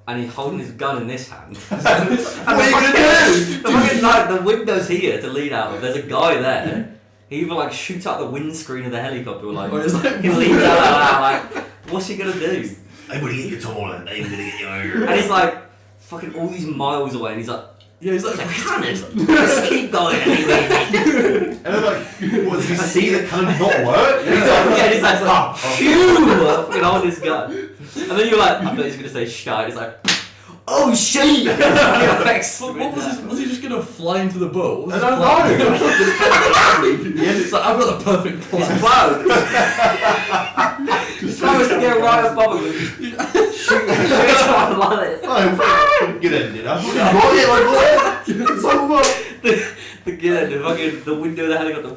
and he's holding his gun in this hand. What are you gonna do? The fucking like the window's here to lean out of. There's a guy there. He either like shoots out the windscreen of the helicopter, or like Or it's like he leans out like, what's he gonna do? I'm gonna get you taller, I'm gonna get you over. And he's like fucking all these miles away, and he's like, yeah, he's like "It's a cannon. Just keep going anyway." And then like, what, does he see the cannon not work? And he's like, Yeah, he's like, phew, fucking hold his gun. And then you're like, I bet he's gonna say shite. He's like, oh shit! What was this? Was he just gonna fly into the boat? What was I his don't plan? know. It's like I've got the perfect His plan. plan. His plan was to get right above him and shoot someone like this. Oh, good ending. I fucking got it, like what? It's over. The kid, the fucking the window of the helicopter.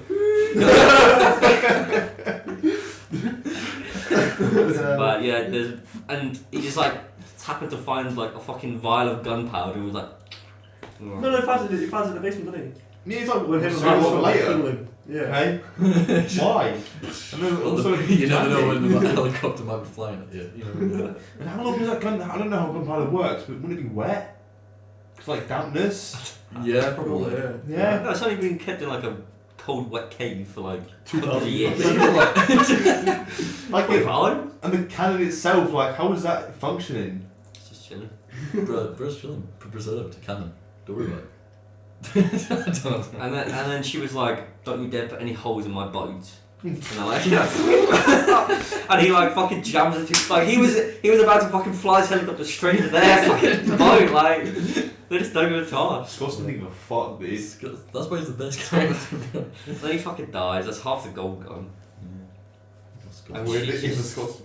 But yeah, and he just like happened to find like a fucking vial of gunpowder and was like, No, he finds it in the basement, doesn't Yeah, he's like, When him so and long later. Finland. Yeah. Okay? Why? And then also, You never know when the helicopter might be flying at you. You know. And how long is that gun? I don't know how gunpowder works, but wouldn't it be wet? It's like dampness. Yeah, probably. Yeah. Yeah. no, it's only been kept in like a cold, wet cave for like 2,000 years. Like Fine. and the cannon itself, like how is that functioning? It's just chilling. Bro's chilling. Preserved cannon. Don't worry about it. I don't know. And then she was like, "Don't you dare put any holes in my boat." And they're like, yeah. And he like fucking jams into like he was about to fucking fly his helicopter straight into their fucking boat. Like they just don't give a toss. Scots don't give a fuck, this. That's why he's the best character. Then he fucking dies. That's half the gold gone. And we're she's the just- Scots.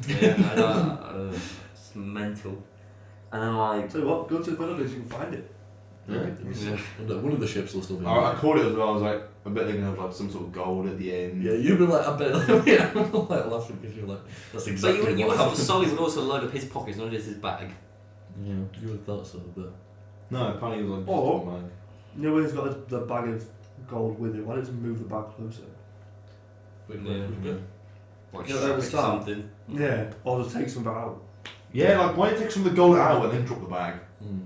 Yeah, I know. It's mental. And then like, So what? Go to the Philippines, you can find it. yeah. One of the ships will still be. I called it as well. I was like, I bet they're gonna have like some sort of gold at the end. Yeah, you've been like, I bet. Yeah, I'm like laughing because you're like, that's But exactly you what would have happened. Sully would also load up his pockets, not just his bag. Yeah, you would have thought so, but. No, apparently it was like. Oh. Man. You know when he's got the bag of gold with him, why don't you move the bag closer? Like Yeah, strap at the it to start. something. Yeah. Or just take some back out. Yeah, like why don't you take some of the gold out and then drop the bag? Mm.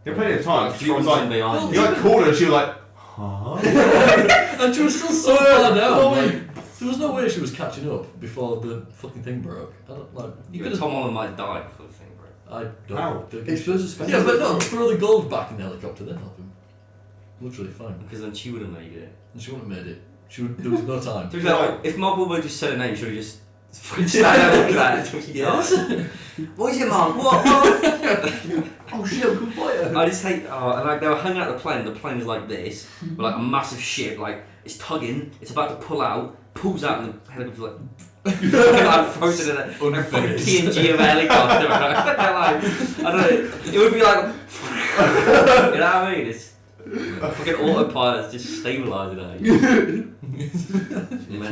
There were plenty of times. She was like, behind he like called her and she was like, huh? And she was still so far down. Oh, like, There was no way she was catching up before the fucking thing broke. I don't like. Yeah, Tom Holland might die before the thing broke. I don't. How? It's supposed to spend. Yeah, but no, throw the gold back in the helicopter, then help him. Literally fine. Because then she would have made it. And she wouldn't have made it. There was no time. To be fair, if Mark Wahlberg just said her name, should have just stand there like that until she Yes. died. What is it, Mark? What? Oh shit, I'm good fighter. I just hate. Oh, and like they were hanging out the plane. The plane is like this, with like a massive ship. Like it's tugging. It's about to pull out. Pulls out, and the helicopter's like frozen in a fucking PNG of a helicopter. Like, I don't know. It would be like. You know what I mean? It's fucking autopilot's just stabilising it.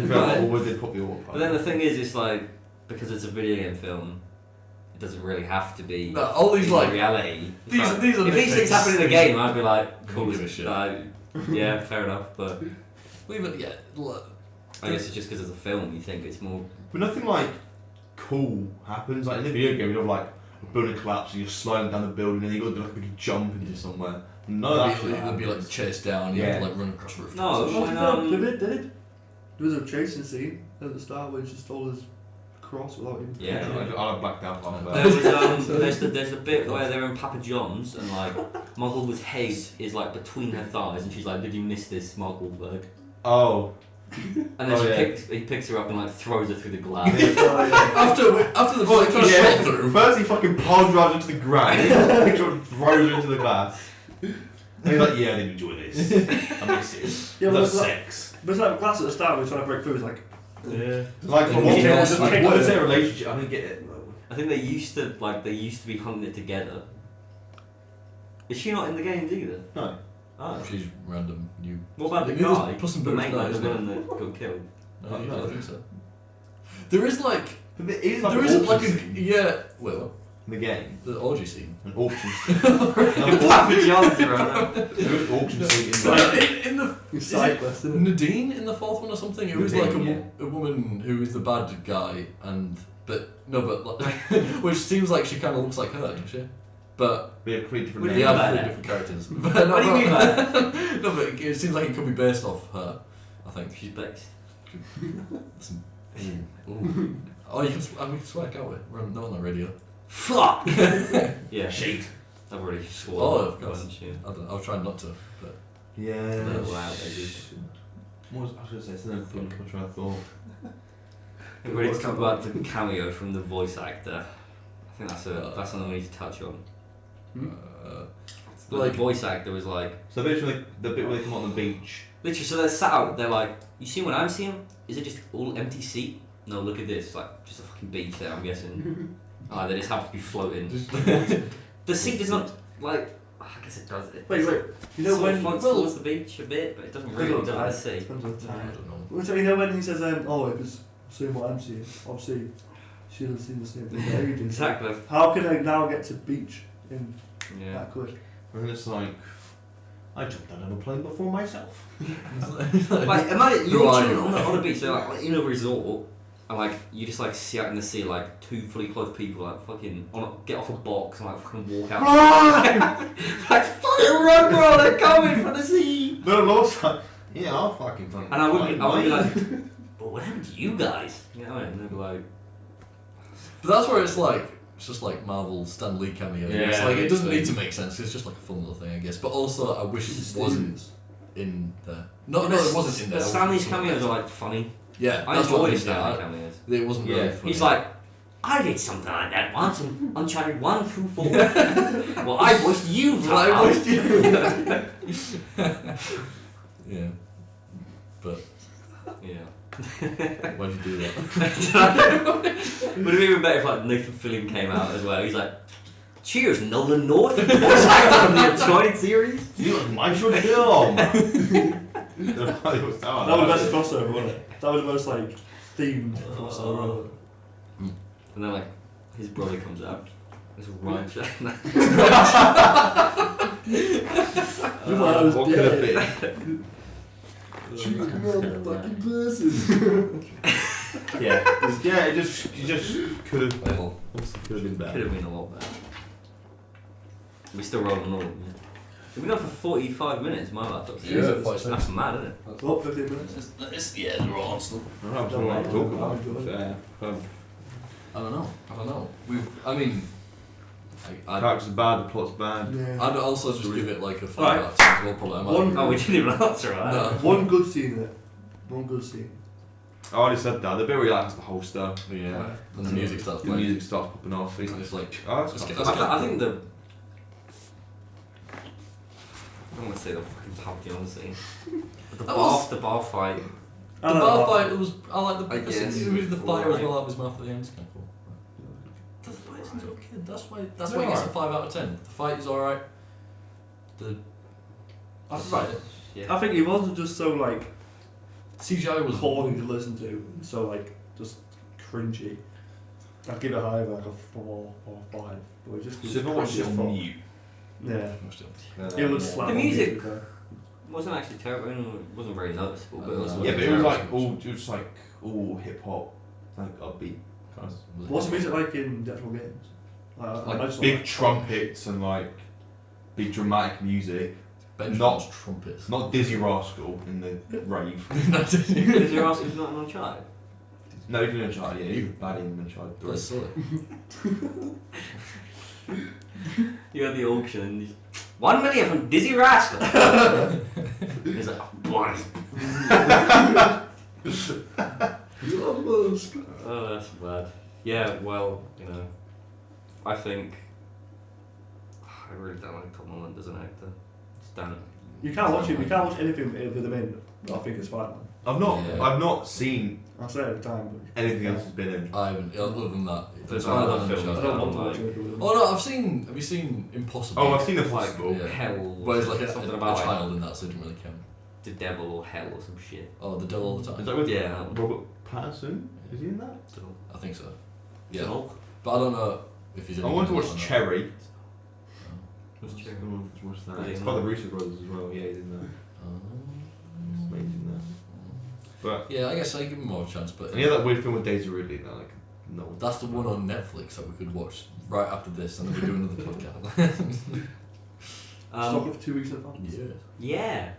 But then the thing is, it's like because it's a video game film, it doesn't really have to be. No, all these like reality. these like, are if these things happen in the game, I'd be like, Cool cool as as shit. yeah, fair enough. But even yeah. I guess it's just because it's a film. You think it's more. But nothing like cool happens. Like in the video game, you have like a building collapse and you're sliding down the building and you got to do like a big jump into somewhere. No, actually, There'd be like chased down. You have to like run across rooftops. No, and shit. when, They did. There was a chasing scene at the start where he just stole his cross without him. Yeah. I'll have blacked out on there that. was there's the bit where they're in Papa John's and like Mark Wahlberg's head is like between her thighs and she's like, "Did you miss this, Mark Wahlberg?" Oh. And then he picks her up and like throws her through the glass. after the bullet got shot through. First he fucking pile drives into the ground, then he picks her up and throws her into the glass. And he's like, yeah, I didn't enjoy this. I miss it. Yeah, Love but sex. But it's like glass at the start when he's trying to break through. It's like, Yeah. Like, what is their relationship? I don't get it. I think they used to be hunting it together. Is she not in the games either? No. Oh. She's random new. What about the It is guy? Puss in The Boots main now, guy, the isn't it? villain that got killed. No, I don't think so. There is like But there is like there an isn't like auction a scene yeah. Well, in the game. the orgy scene. An auction scene. Papa John's right There is an auction scene in But there. in the it's is side it quest, isn't it? Nadine in the fourth one or something. It was like Nadine, a woman who is the bad guy, but like, which seems like she kind of looks like her, doesn't she? But We have completely different What do they you names. mean by are three that? different characters. But What do you mean by that? No, but it seems like it could be based off her. I think. She's based. Listen. Ooh. Oh, we can swear, can't we? We're not on the radio. Fuck! Yeah. Shit. I've already sworn. Oh, of course. Bunch, yeah. I don't know, I'll try not to. But Yeah. They're loud, baby. What was I was going to say? Something funny. What should I thought? Everybody's talking about the cameo from the voice actor. I think that's something we need to touch on. The Like- voice actor was like, So basically, the bit where they come on the beach. literally, so they're sat out, they're like, you see what I'm seeing? Is it just all empty seat? No, look at this, like, just a fucking beach there, I'm guessing. They just happen to be floating. The seat does not, like, I guess it does. Wait. You know when? floats towards the beach a bit, but it doesn't really, it doesn't see. Depends on the I time. don't know. Well, so you know when he says, "Oh, it was seeing what I'm seeing." Obviously, she hasn't seen the same thing that he did. Exactly. How can I now get to beach in Yeah. that quick? And it's like, I jumped out of a plane before myself. Like, imagine Who you're are chilling you? on a beach, so like in a resort, and like you just like see out in the sea like two fully clothed people like fucking get off a box and like fucking walk out. Like fucking run, bro! They're coming from the sea. No, Lord's like, yeah, I'll fucking run. And I would be like, but what happened to you guys? You know, and they'd be like, But that's where it's like, it's just like Marvel Stan Lee cameo. Yeah, It's like, it doesn't literally. need to make sense, it's just like a fun little thing, I guess. But also, I wish it wasn't in there. No, it wasn't in there. The Stanley's cameos are like funny. Yeah, I that's what enjoy I the mean, Stanley yeah, cameos. It wasn't really Yeah, funny. he's like, I did something like that once in Uncharted 1 through 4. Well, I voiced you, Well, I Val. voiced you. Yeah. But Yeah. why'd you do that? Would have been even better if like Nathan Fillion came out as well. He's like, cheers, Nolan North, voice actor from the Uncharted series. You was my short film. That That was the best crossover, wasn't it? That was the most like themed crossover. And then like his brother comes out. It's Ryan Shatner. What could have been? fucking person. Yeah, it just could have Well, been Could better. have been a lot better. We still rolling on. We've been on for 45 minutes, my laptop's Yeah, useless. 46. That's mad, isn't it? What, 15 minutes? Yeah, they're all on still. I don't know what to talk about. I don't know. I mean, I'd Characters are bad, the plot's bad. Yeah. I'd also just give it like a 5 Alright. out of 10 as well, probably. I might One- agree. Oh, we didn't even answer that. No. One good scene in it. One good scene. I already said that. The bit where he likes the whole stuff. Yeah. Right. And the music starts The playing. music starts popping off. It's It's like, oh, that's let's quite get- cool. I think the. I don't want to say the fucking pantheon scene. The That bar, was- the bar fight. the bar fight was, I like I the guess. scene with the fire as Alright. well out of his mouth at the end. It's kind of cool. The fight scene's okay. That's why They're it gets a alright. 5 out of 10. The fight is alright. That's right. Yeah. I think he wasn't just so like CGI was corny to listen to, and so like just cringy. I'd give it higher like a 4 or 5. But it just So if I watched it cringy as on fuck. mute. Yeah. It was The slap music- on there. It wasn't actually terrible. It wasn't very noticeable, but it was. Yeah, but it was like all hip hop, like upbeat. Kind of. What's the music like in the actual games? I Like just big like- trumpets and like big dramatic music. Benjamin's trumpets. Not Dizzy Rascal in the rave. Is your ass is not an Uncharted? No, he's in Uncharted. Yeah, he's bad in Uncharted 3. That's silly. You had the auction and he's 1 million from Dizzy Rascal. He's like, "What?" Oh, that's bad. Yeah, well, you know, I think I really don't like Tom Holland as an actor. Just don't. You can't watch it. You can't watch anything with him in. I think it's fine. I've not. Yeah. I've not seen I say it every time. But anything else he's been in. I haven't, other than that. There's Other one other than film I Uncharted. don't want to like- watch anything with him. Oh no, have you seen Impossible? Oh, I've seen the Like possible. Yeah. Hell. Where he's like a something about child in that, so it didn't really count. the devil or hell or some shit. Oh, the devil all the Is time. that with Yeah. Robert Pattinson? Is he in that? I think so. Yeah, Hulk? but I don't know if he's. I want to watch Cherry. Who's Cherry? I want to watch that. Is he It's in by the that? Russo brothers as well. Yeah, he's in there. He's amazing there. But Yeah, I guess I give him more of a chance, but and yeah, that weird film with Daisy Ridley. That like no one. that's the one on Netflix that we could watch right after this, and then we do another podcast. Stock of 2 weeks in advance. Yeah. Yeah.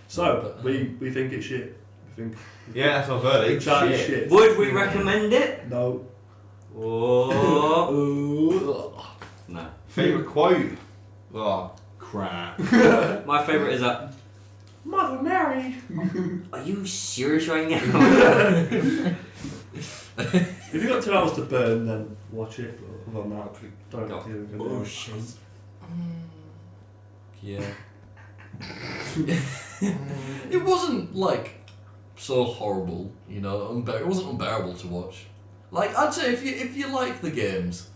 So But, we think it's shit. We think Yeah, that's our verdict. Uncharted Shit. shit. Would we recommend it? No. Oh. No. Favorite quote? Oh crap. My favourite is that. Mother Mary. Are you serious right now? If you've got 2 hours to burn, then watch it. But other than that, don't Go. do it. Oh shit. Yeah. It wasn't like so horrible, you know. It wasn't unbearable to watch. Like I'd say, if you like the games,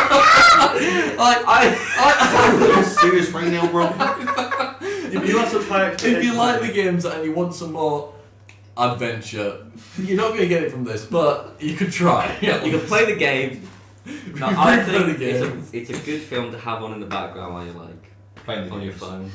like Are you serious right now, bro? If you have such high if you like the games and you want some more adventure, you're not gonna get it from this, but you could try. You can play the game. No, You I can play think the game. it's a good film to have on in the background while you're like Playing the on your games. phone.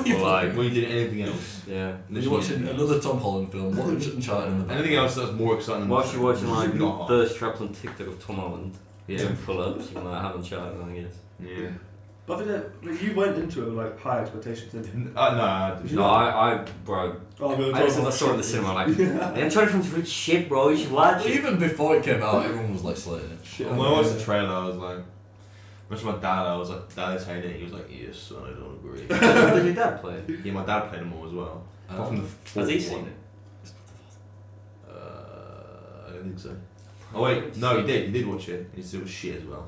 You're like- When you did anything else. Yeah. You're watching another Tom Holland film, watch Uncharted in the background. Anything else that's more exciting than Whilst you're watching like not hard. thirst traps on TikTok of Tom Holland, yeah, pull ups, you can like have Uncharted, I guess. Yeah. But I think that you went into it with like high expectations, didn't you? No, I didn't. No, I bro, Oh, I'm I saw it in the cinema like, the Uncharted film's rich shit, bro. You should watch it. Even before it came out, everyone was like slating it. Shit. When I watched the trailer, I was like, much my dad, I was like, Dad is saying it. He was like, yes, son, I don't agree. Did your dad play it? Yeah, my dad played them all as well. Apart from the fourth Has he one. seen it? I don't think so. Oh wait, no, he did. He did watch it. He said it was shit as well.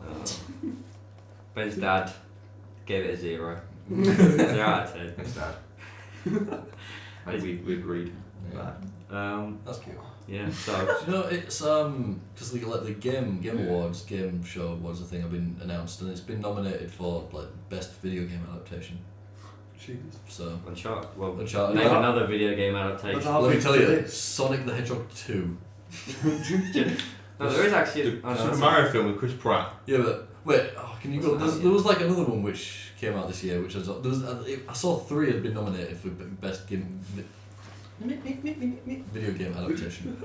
Ben's dad gave it a 0. 0 out of 10. Thanks, Dad. we agreed. Yeah. Bad. That's cute. Yeah, so You know, it's because like the game awards, game show awards, I think have been announced, and it's been nominated for like best video game adaptation. Jesus. So Uncharted. Well, Uncharted. name Yeah. another video game adaptation. But how let me big tell is you, this? Sonic the Hedgehog 2. No, there is actually. The Super Mario film with Chris Pratt. Yeah, but wait, can you go? Wasn't that There was like another one which came out this year, which was I saw 3 had been nominated for best game video game adaptation.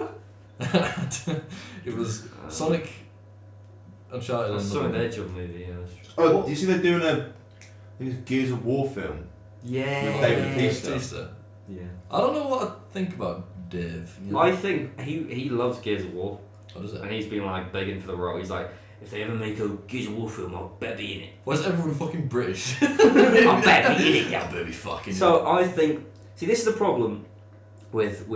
It was Sonic Uncharted. I and saw an another Edge movie. Yeah, that's true. Oh, do you see they're doing a I think it's Gears of War film? Yeah. With David Bautista. Yeah. I don't know what I think about Dave. You know? I think he loves Gears of War, What is it? and he's been like begging for the role. He's like, if they ever make a Gears of War film, I'll bet be in it. Why is everyone fucking British? I'll bet be in it. I'll bet be fucking. So I think, see, this is the problem with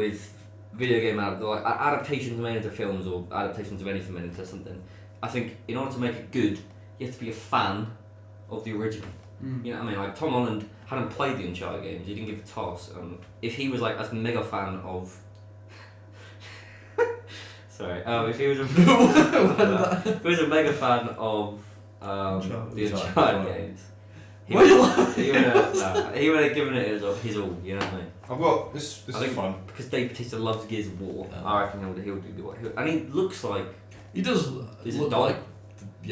video game like adaptations made into films or adaptations of anything made into something. I think in order to make it good, you have to be a fan of the original. You know what I mean? Like Tom Holland hadn't played the Uncharted games. He didn't give a toss. If he was like a mega fan of, sorry, if he was a if he was a mega fan of the Uncharted games, he would have given it his all. You know what I mean? I've got this. This I is think fun. because Dave Bautista loves Gears of War. Yeah. I reckon he'll do what and he looks like. He does Is it look Dom? like, the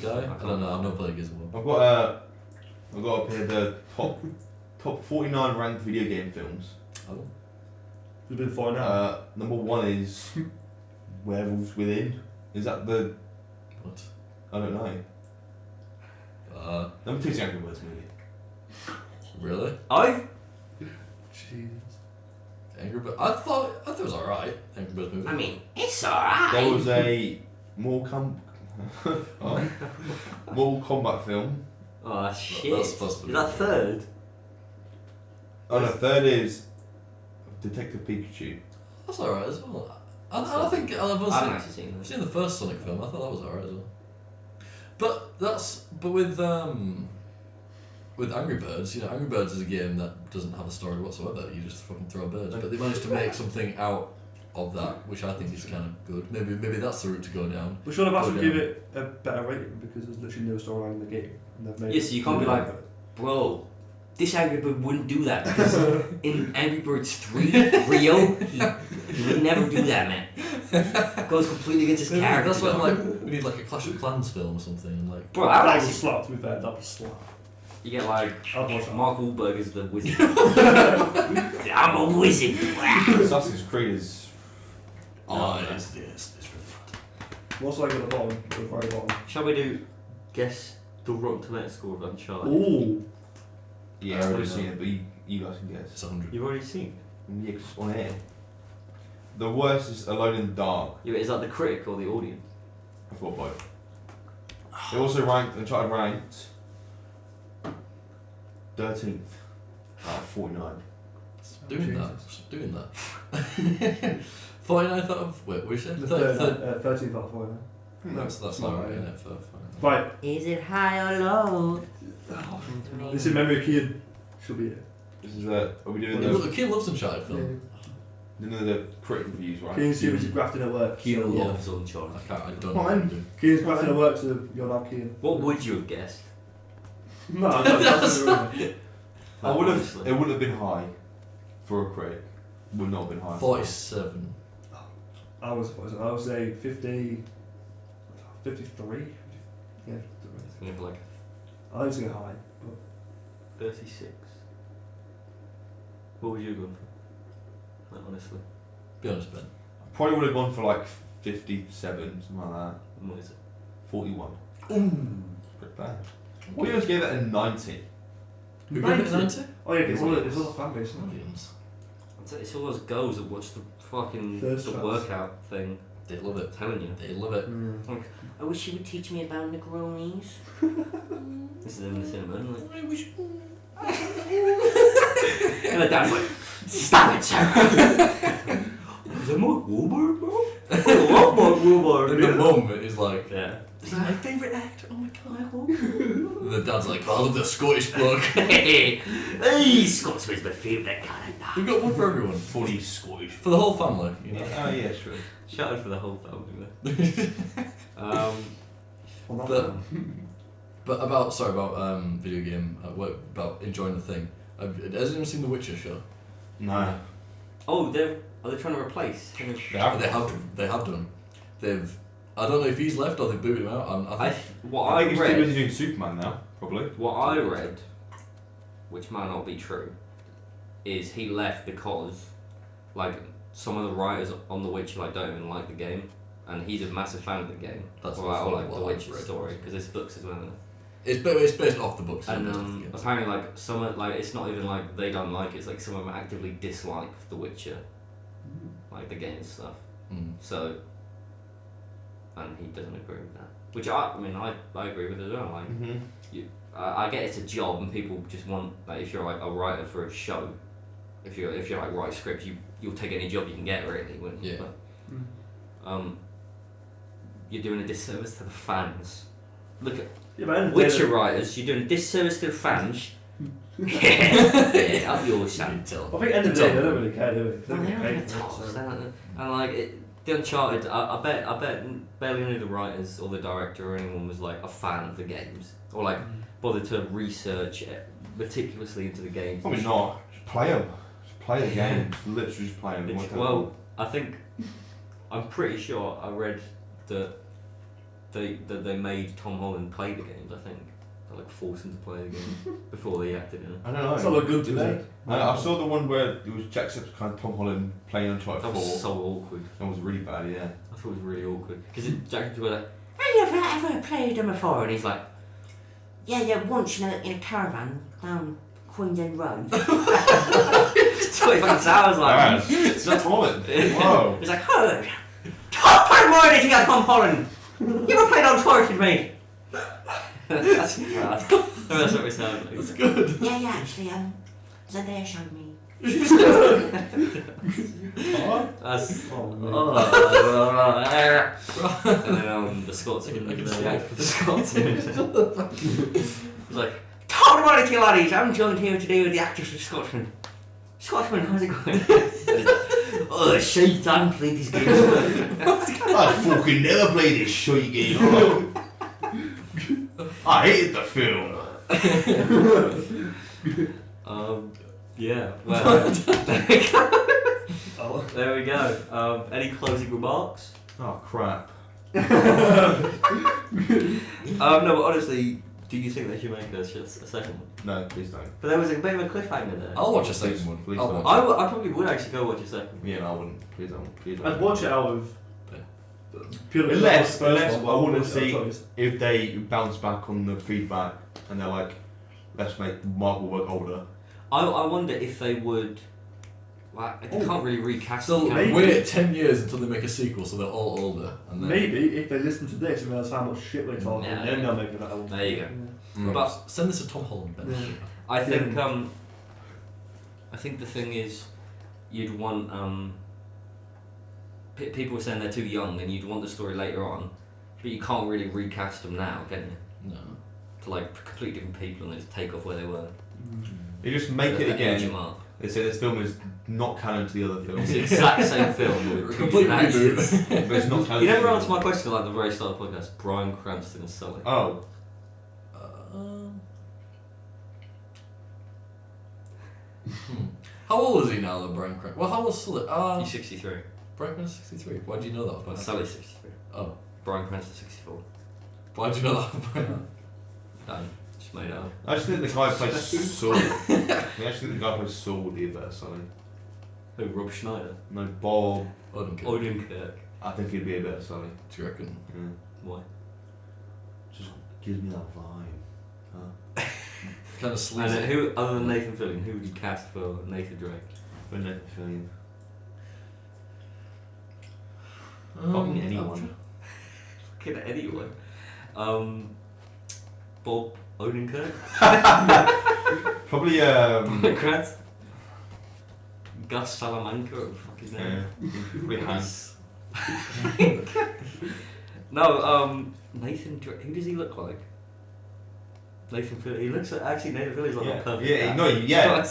guy. I don't know. I've never played Gears of War. I've got up here the top 49 ranked video game films. Oh. We've been fine now. Number 1 is Werewolves Within. Is that the? What? I don't know. Number 2 is the Angry Birds movie. Really? Jesus. Angry Birds. I thought it was alright. Angry Birds movie. I mean, it's alright. There was a Mortal Kombat film. Oh shit! That's supposed to be. Is that third? Oh no, third is Detective Pikachu. That's alright as well. I think I haven't I've actually seen this. seen the first Sonic film. I thought that was alright as well. But with Angry Birds, Angry Birds is a game that doesn't have a story whatsoever. You just fucking throw birds. But they managed to make something out of that, which I think is kind of good. Maybe that's the route to go down. We should have Go actually down. give it a better rating because there's literally no storyline in the game. And they've made Yeah, so you can't be like, bro, this Angry Bird wouldn't do that because in Angry Birds 3, Rio, he would never do that, man. It goes completely against his character. That's why I'm like, we need like a Clash of Clans film or something. And like, Bro, that I was actually, slap, to be fair, that was slap. you get like I'd watch that. Mark Wahlberg as the wizard. I'm a wizard. Assassin's Creed is. it's really fun. What's like at the bottom, at the very bottom? Shall we do guess the Rotten Tomatoes score of Uncharted? Ooh. Yeah, I've already seen it, but you guys can guess. It's 100. You've already seen. Yeah, 'cause it's on air. The worst is Alone in the Dark. Yeah, but is that the critic or the audience? I've got both. They also ranked Uncharted ranked 13th out of 49. Doing that. 49th out of, wait, what did you say? The 13th out of 49. That's not right, isn't it? For Right. Is it high or low? This is Memory Kid. Should be it. This is are we doing Look, the the kid loves Uncharted film. critic reviews, right? Keen's seriously grafting at work. Keanu Yeah. loves Uncharted. I don't Fine. know. Keen's grafting at work, so you're not Keen. What would you have guessed? No, that's the I would have. Honestly. It wouldn't have been high for a critic. Would not have been high. 47. I would say 50, 53. Yeah, 53. You have like I was going high, but 36. What would you have gone for? Like, honestly. Be honest, Ben. Probably would have gone for like 57, something like that. What is it? 41. Ooh. Pretty bad. What do you guys gave it a 90? Who gave it 90? oh yeah, it's all a fan base. Isn't it? Audience. It's all those girls that watch the fucking Thirst the traps. workout thing. They love it. I'm telling you. They love it. I wish you would teach me about Negronis. This is in the cinema, isn't it? And the dad's like, stop it, sir! Is that Mark Wahlberg, bro? I love Mark Wahlberg. And the mum is like, Yeah. this is my favourite actor. Oh my god. And the dad's like, I love the Scottish bloke. Hey, Scotsman's my favourite character. We've got one for everyone. Fully Scottish. For the whole family, you know. Oh yeah, sure. Shout out for the whole family there. But about video game, about enjoying the thing. Has anyone seen The Witcher show? No. Oh, are they trying to replace him? They have. They have done. I don't know if he's left or they've booted him out. I think What I I think he's too busy read, doing Superman now, probably. what I read, which might not be true, is he left because, like, some of the writers on The Witcher like don't even like the game, and he's a massive fan of the game. That's or like what the I've Witcher read. story, because there's books as well. It's based off the books. And it's based off the games. apparently, like some like it's not even like they don't like it. It's like some of them actively dislike the Witcher, like the game and stuff. So, and he doesn't agree with that. Which I mean, I agree with it as well. Like, I get it's a job, and people just want like if you're like a writer for a show, if you're like write scripts, you'll take any job you can get really, wouldn't you? Yeah. But, you're doing a disservice to the fans. Look at but Witcher writers, you're doing a disservice to the fans. Yeah, up yours, Sam. I think at the end of the day, they don't really care, do they? No, they're not gonna toss. And like the Uncharted, I bet barely any of the writers or the director or anyone was like a fan of the games or like bothered to research meticulously into the games. Probably not. Just play them. Just play the games. Literally just play them. Well, I'm pretty sure I read that they made Tom Holland play the games. I think they like forced him to play the games before they acted in it. I don't know. It's not look good to me. I saw the one where it was Jacksepticeye Tom Holland playing Uncharted 4. That was so awkward. That was really bad, yeah. I thought it was really awkward because Jacksepticeye was like, "Have you ever played them before?" And he's like, "Yeah, once in a caravan down Queen's End Road." That's what it fucking sounds like. It's not Tom Holland. Whoa. He's like, "Heard. Top put more anything on Tom Holland. You ever played Uncharted, mate?" That's bad. That's what it sounds like. That's good. Yeah, actually, Zendaya showed me. That's and then the Scotsman, the actor for the Scotsman. He's like, "Talk about it, you laddies. I'm joined here today with the actors for Scotsman. Scotsman, how's it going?" Oh, shit, I haven't played these games. I fucking never played this shit game. I hated the film. Yeah, well, there we go. Any closing remarks? Oh crap. No, but honestly, do you think they should make a second one? No, please don't. But there was a bit of a cliffhanger there. I'll watch a second one. Please I'll don't. watch I probably would actually go watch a second one. Yeah, no, I wouldn't. Please don't. Please don't. I'd watch it out of purely Unless the first I one, want to but see choice. if they bounce back on the feedback and they're like, let's make Marvel work older. I wonder if they would. Well, they can't really recast So it, can maybe- they? Wait 10 years until they make a sequel, so they're all older. And then Maybe if they listen to this and realize how much shit we're talking, No. then they'll make it better. There you go. Mm. But send this to Tom Holland, Ben. Yeah. I think the thing is, you'd want people were saying they're too young, and you'd want the story later on, but you can't really recast them now, can you? No. To like completely different people and they just take off where they were. They just make it They age again. them up. They say this film is not canon to the other It's films. the exact same film with two Complete different actors. reboot. But it's not canon. You never to the answered my question like the very start of the podcast. Bryan Cranston and Sully. Oh, How old is he now, though, Bryan Cranston? Well, how old is Sully? He's 63. Bryan Cranston 63. Why do you know that? Well, Sully's 63. Oh. Bryan Cranston 64. Why do you know that? Done. Just made it up. I just think the guy plays Saul. I actually think the guy plays Saul would be a better Sully. Who? Rob Schneider? No, Bob. Odenkirk. I think he'd be a better Sully. Do you reckon? Yeah. Why? Just gives me that vibe. Kind of And sleazy. who, other than Nathan Fillion, who would you cast for Nathan Drake? But no feeling. Fucking anyone. Fucking anyone. Bob Odenkirk? Probably Bryan Cranston? Gus Salamanca, or fuck his name. probably Hans. No, Nathan Drake. Who does he look like? Nathan Fillion. He looks like, actually, Nathan Fillion's like a perfect Yeah, guy. no, yeah.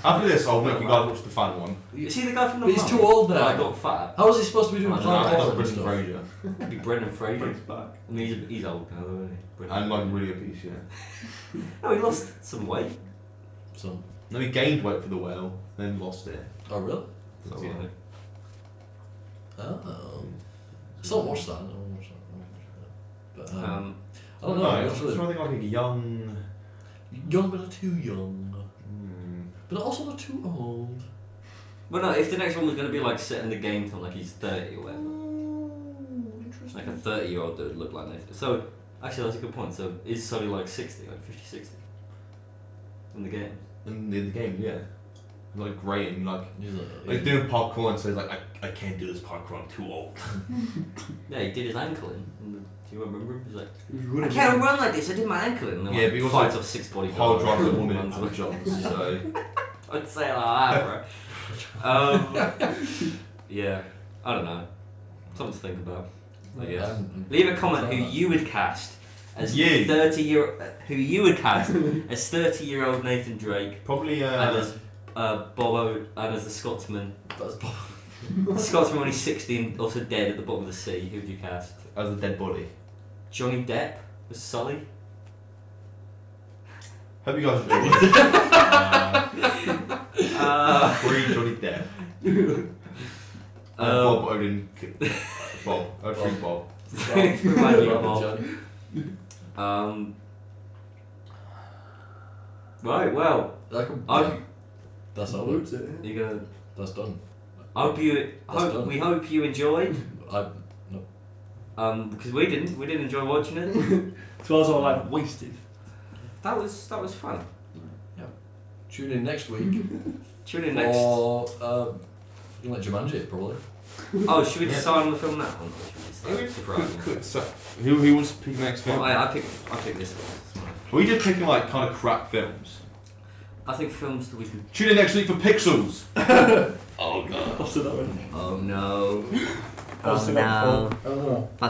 After this, I'll make you guys watch the fan one. Is he the guy from the But he's Mum? too old now. I got fat. How is he supposed to be doing I don't Planet know, That's Horror and Brendan stuff? Fraser. It'd be Brendan Fraser. Brings back. I mean, he's old now, though, isn't he? And like really obese, yeah. No, he lost some weight. So, No, he gained weight for the whale, then lost it. oh really? So, Yeah. Oh. Still watch that. I don't watch that. But I don't know. No, It's I'm really trying to think like a young. young, but not too young. Hmm. But also not too old. But no, if the next one was going to be like set in the game time, like he's 30 or whatever. like a 30-year-old that would look like Nathan. So actually, that's a good point. So is Sully like 60, like 50, 60 in the game? In the game, yeah. Like grey and like He's doing parkour and says like I can't do this parkour, I'm too old. Yeah, he did his ankle in. Do you remember him? He's like, He was I running. can't run like this. I did my ankle in. And then, Yeah, like, but he also fights off 6 bodyguards. Hard drive the woman in runs Papa away. John's, so I'd say it like that, bro. Yeah, I don't know. Something to think about, I guess. Leave a comment who you would cast as You. 30-year-old Nathan Drake, probably and as Bobo, and as the Scotsman. That's Bob. The Scotsman when he's 16, also dead at the bottom of the sea. Who would you cast? as a dead body. Johnny Depp as Sully. Hope you guys enjoyed it. Free Johnny Depp. Bob Odin. Bob. I'd free Bob. Remind me of Bob. Johnny. Right, well, That's all. Salutes it, yeah. you're gonna. That's done. We hope you enjoyed. No. Because we didn't enjoy watching it. So that's all like wasted. That was fun. Tune in next week. Tune in next. Or you like Jumanji probably. Oh, should we Yeah. decide on the film now? Or should we decide? Surprising. So, who wants to pick next film? Well, I pick this one. We did picking like kind of crap films. I think films that we can. Tune in next week for Pixels. Oh god. I'll say that one. Oh no. I'll say that no. Oh. My